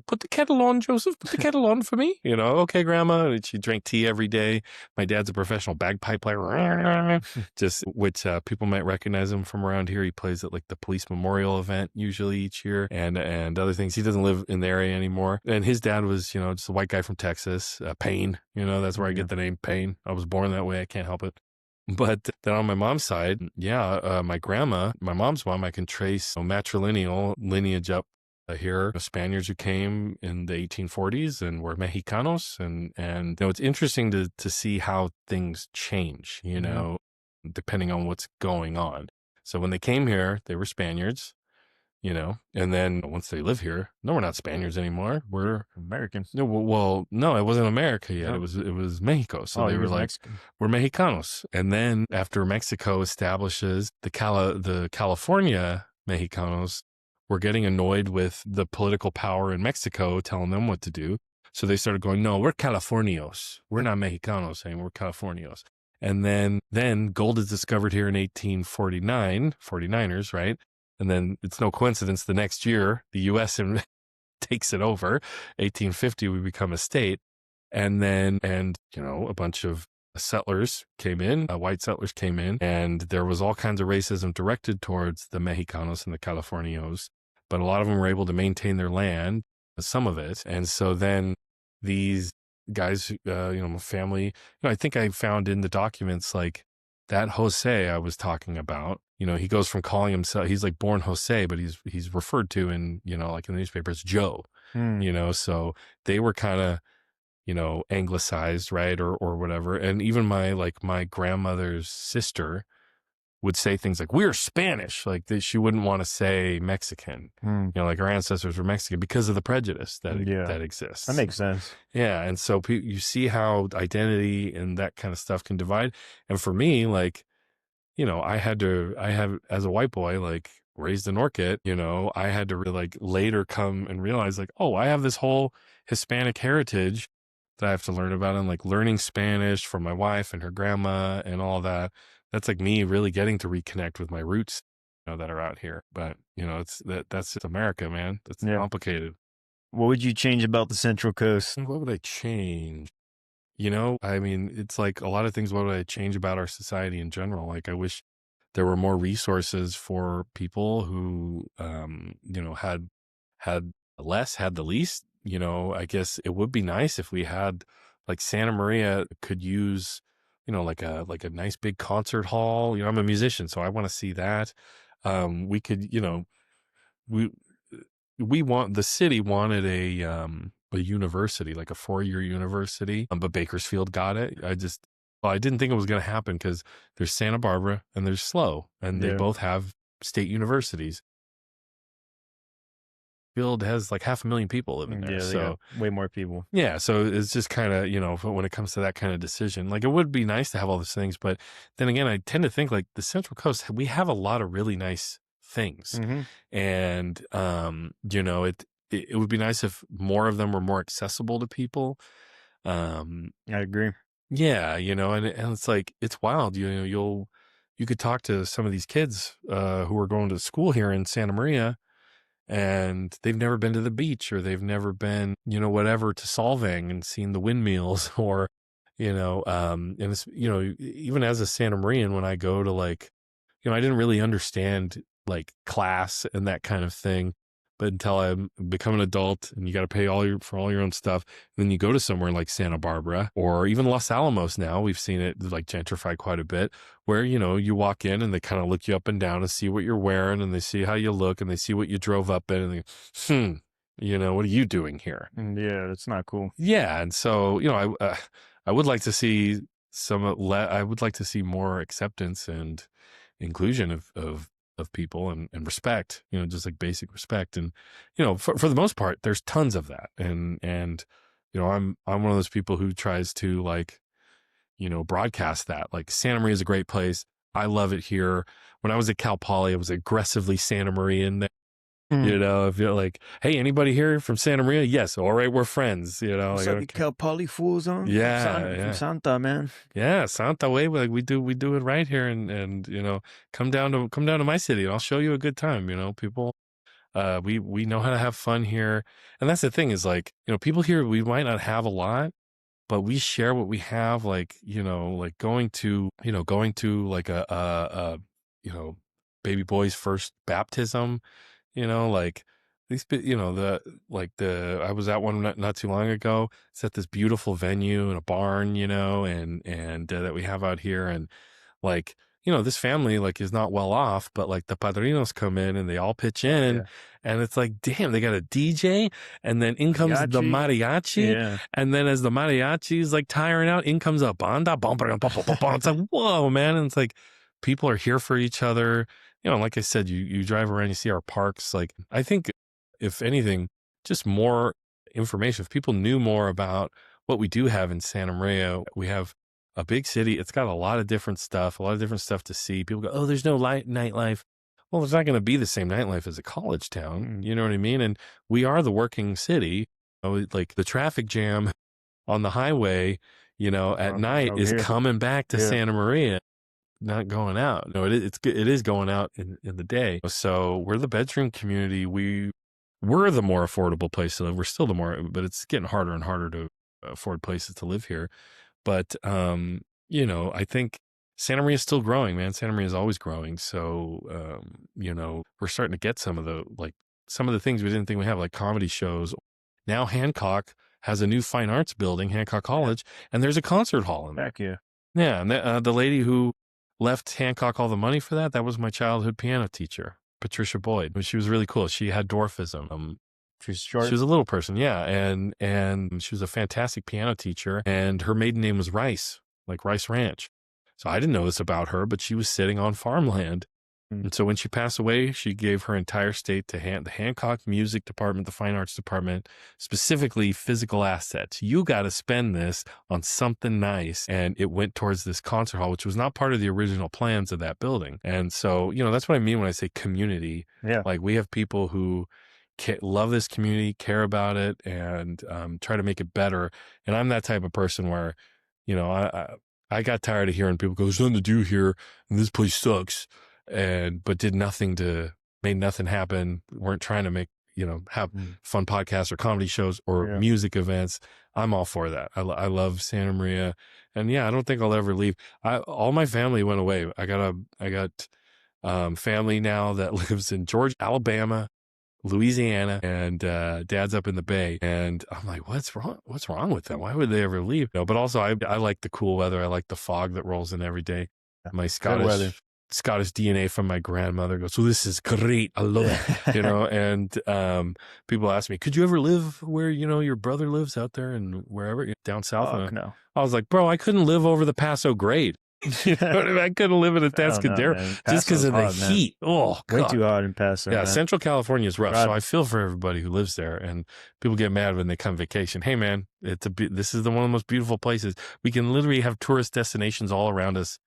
put the kettle on, Joseph, put the kettle on for me. You know, okay, grandma. And she drank tea every day. My dad's a professional bagpipe player, just which people might recognize him from around here. He plays at like the police memorial event usually each year and other things. He doesn't live in the area anymore. And his dad was, you know, just a white guy from Texas, Payne. You know, that's where I get the name Payne. I was born that way. I can't help it. But then on my mom's side, yeah, my grandma, my mom's mom, I can trace a matrilineal lineage up here. Spaniards who came in the 1840s and were Mexicanos. And you know, it's interesting to see how things change, you know, depending on what's going on. So when they came here, they were Spaniards, you know, and then once they live here, no, we're not Spaniards anymore. We're American. no, well, no, it wasn't America yet. No. It was Mexico. So Oh, they he were was like, Mexican. we're Mexicanos. And then after Mexico establishes the California Mexicanos, were getting annoyed with the political power in Mexico telling them what to do. So they started going, no, we're Californios. We're not Mexicanos anymore. We're Californios. And then gold is discovered here in 1849, 49ers, right? And then it's no coincidence the next year, the U.S. takes it over. 1850, we become a state. And you know, a bunch of settlers came in, white settlers came in, and there was all kinds of racism directed towards the Mexicanos and the Californios. But a lot of them were able to maintain their land, some of it. And so then these guys, you know, my family, you know, I think I found in the documents like that Jose I was talking about, you know, he goes from calling himself, he's like born Jose, but he's referred to in, you know, like in the newspapers, Joe, you know, so they were kind of, you know, anglicized, right? Or whatever. And even my grandmother's sister would say things like, we're Spanish. Like she wouldn't want to say Mexican, you know, like our ancestors were Mexican because of the prejudice that exists. That makes sense. Yeah. And so you see how identity and that kind of stuff can divide. And for me, like, you know, I have, as a white boy, like raised in Orchid, you know, I had to really like later come and realize like, oh, I have this whole Hispanic heritage that I have to learn about, and like learning Spanish from my wife and her grandma and all that. That's like me really getting to reconnect with my roots, you know, that are out here. But, you know, that's just America, man. That's complicated. What would you change about the Central Coast? What would I change? You know, I mean, it's like a lot of things. What would I change about our society in general? Like, I wish there were more resources for people who, you know, had less, had the least. You know, I guess it would be nice if we had, like, Santa Maria could use, you know, like a nice big concert hall. You know, I'm a musician, so I want to see that. We could, you know, we the city wanted a university, like a 4-year university, but Bakersfield got it. I didn't think it was going to happen because there's Santa Barbara and there's SLO, and they both have state universities. Field has like 500,000 people living there. Yeah, they So got way more people. yeah, so it's just kind of, you know, when it comes to that kind of decision, like it would be nice to have all those things. But then again, I tend to think like the Central Coast, we have a lot of really nice things. And, you know, it would be nice if more of them were more accessible to people. I agree. Yeah, you know, and it's like, it's wild. You know, you could talk to some of these kids who are going to school here in Santa Maria, and they've never been to the beach, or they've never been, you know, whatever, to Solvang and seen the windmills, or, you know, and it's, you know, even as a Santa Marian, when I go to like, you know, I didn't really understand like class and that kind of thing, but until I become an adult and you got to pay for all your own stuff. And then you go to somewhere like Santa Barbara or even Los Alamos. Now we've seen it like gentrify quite a bit, where, you know, you walk in and they kind of look you up and down and see what you're wearing, and they see how you look, and they see what you drove up in, and they, you know, what are you doing here? Yeah, that's not cool. Yeah. And so, you know, I would like to see I would like to see more acceptance and inclusion of of people and respect, just like basic respect. And, for the most part, there's tons of that. And, I'm one of those people who tries to like, broadcast that. Like Santa Maria is a great place. I love it here. When I was at Cal Poly, I was aggressively Santa Marian there. If you're like, hey, anybody here from Santa Maria? Yes. All right, we're friends. What's Like, up, you okay. Cal Poly fools on? Yeah, From Santa, man. yeah, Santa way. Like we do it right here, and come down to my city, and I'll show you a good time. People, we know how to have fun here, and that's the thing is like, people here, we might not have a lot, but we share what we have. Like like going to like a baby boy's first baptism. Like these, I was at one not too long ago. It's at this beautiful venue in a barn, and that we have out here. And like, this family like is not well off, but like the padrinos come in and they all pitch in, and it's like, damn, they got a DJ, and then in comes the mariachi, and then as the mariachi is like tiring out, in comes a banda, it's like, whoa, man. And it's like, people are here for each other. Like I said, you drive around, you see our parks. Like, I think if anything, just more information. If people knew more about what we do have in Santa Maria, we have a big city. It's got a lot of different stuff, to see. People go, oh, there's no nightlife. Well, there's not going to be the same nightlife as a college town. You know what I mean? And we are the working city. Like the traffic jam on the highway, at night is coming back to Santa Maria. Not going out. No, it is going out in the day. So we're the bedroom community. We're the more affordable place to live. We're still but it's getting harder and harder to afford places to live here. But I think Santa Maria is still growing, man. Santa Maria is always growing. So we're starting to get some of the things we didn't think we have, like comedy shows. Now Hancock has a new fine arts building, Hancock College, and there's a concert hall in there. Heck yeah. Yeah, and the lady who left Hancock all the money for that was my childhood piano teacher, Patricia Boyd. She was really cool. She had dwarfism. She's short. She was a little person, yeah, and she was a fantastic piano teacher. And her maiden name was Rice, like Rice Ranch. So I didn't know this about her, but she was sitting on farmland. And so when she passed away, she gave her entire estate to the Hancock Music Department, the Fine Arts Department, specifically physical assets. You got to spend this on something nice. And it went towards this concert hall, which was not part of the original plans of that building. And so, that's what I mean when I say community. Yeah. Like we have people who love this community, care about it, and try to make it better. And I'm that type of person where, I got tired of hearing people go, there's nothing to do here, and this place sucks. But made nothing happen. Weren't trying to make, have fun podcasts or comedy shows or music events. I'm all for that. I love Santa Maria, and I don't think I'll ever leave. All my family went away. I got family now that lives in Georgia, Alabama, Louisiana, and dad's up in the Bay. And I'm like, what's wrong with them? Why would they ever leave? But also I like the cool weather. I like the fog that rolls in every day. My Scottish DNA from my grandmother goes, so this is great. I love it, and people ask me, could you ever live where, your brother lives out there and wherever down south? No. I was like, bro, I couldn't live over the Paso Grade. I couldn't live in a Tascadero just because of the heat. Oh, God. Way too hot in Paso. Yeah, man. Central California is rough. So I feel for everybody who lives there, and people get mad when they come vacation. Hey, man, this is one of the most beautiful places. We can literally have tourist destinations all around us.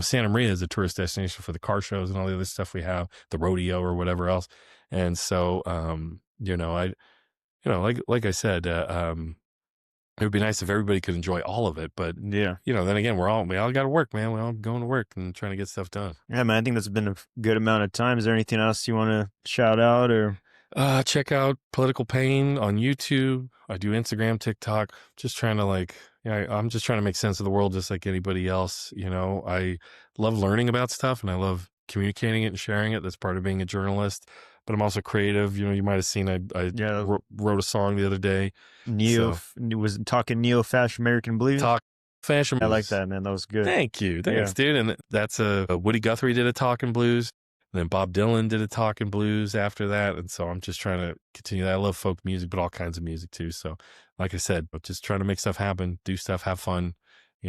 Santa Maria is a tourist destination for the car shows and all the other stuff we have, the rodeo or whatever else. And so, like I said, it would be nice if everybody could enjoy all of it. But then again, we all got to work, man. We're all going to work and trying to get stuff done. Yeah, man. I think that's been a good amount of time. Is there anything else you want to shout out or? Check out Political Payne on YouTube. I do Instagram, TikTok. Just trying to I'm just trying to make sense of the world just like anybody else. I love learning about stuff and I love communicating it and sharing it. That's part of being a journalist. But I'm also creative. You might have seen I wrote a song the other day. Was talking neo-fashion American blues. Fashion blues. I like that, man. That was good. Thank you. Thanks, dude. And that's a Woody Guthrie did a talking blues. And then Bob Dylan did a talking blues after that. And so I'm just trying to continue that. I love folk music, but all kinds of music too. So like I said, but just trying to make stuff happen, do stuff, have fun,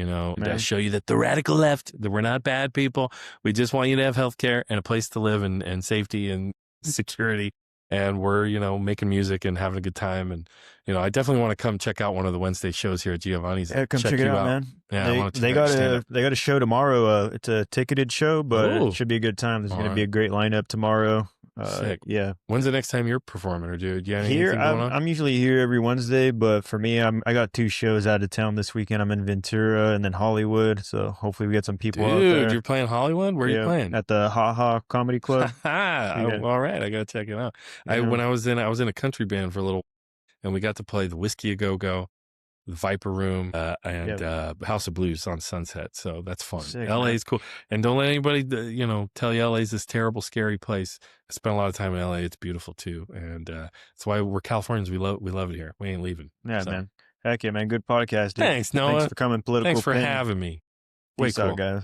Man. show you that the radical left, that we're not bad people. We just want you to have health care and a place to live and safety and security. And we're, making music and having a good time. And, I definitely want to come check out one of the Wednesday shows here at Giovanni's. Yeah, come check it you out, man. Yeah, I want to they got a show tomorrow. It's a ticketed show, but Ooh. it should be a good time. There's going to Alright. be a great lineup tomorrow. Sick. Yeah. When's the next time you're performing, or do you have Here, anything going on? I'm usually here every Wednesday, but for me, I got 2 shows out of town this weekend. I'm in Ventura and then Hollywood, so hopefully we get some people out there. Dude, you're playing Hollywood? Where are you playing? At the Ha Ha Comedy Club. All right, I gotta check it out. When I was in a country band for a little, and we got to play the Whiskey A Go Go, the Viper Room, and House of Blues on Sunset. So that's fun. Sick, LA man. is cool, and don't let anybody tell you LA is this terrible, scary place. I spent a lot of time in LA. It's beautiful too, and that's why we're Californians. We love it here. We ain't leaving. Yeah, man. Heck yeah, man. Good podcast, dude. Thanks, Noah. Thanks for coming. Political Thanks for Payne. having me. Peace Way cool. out, guys.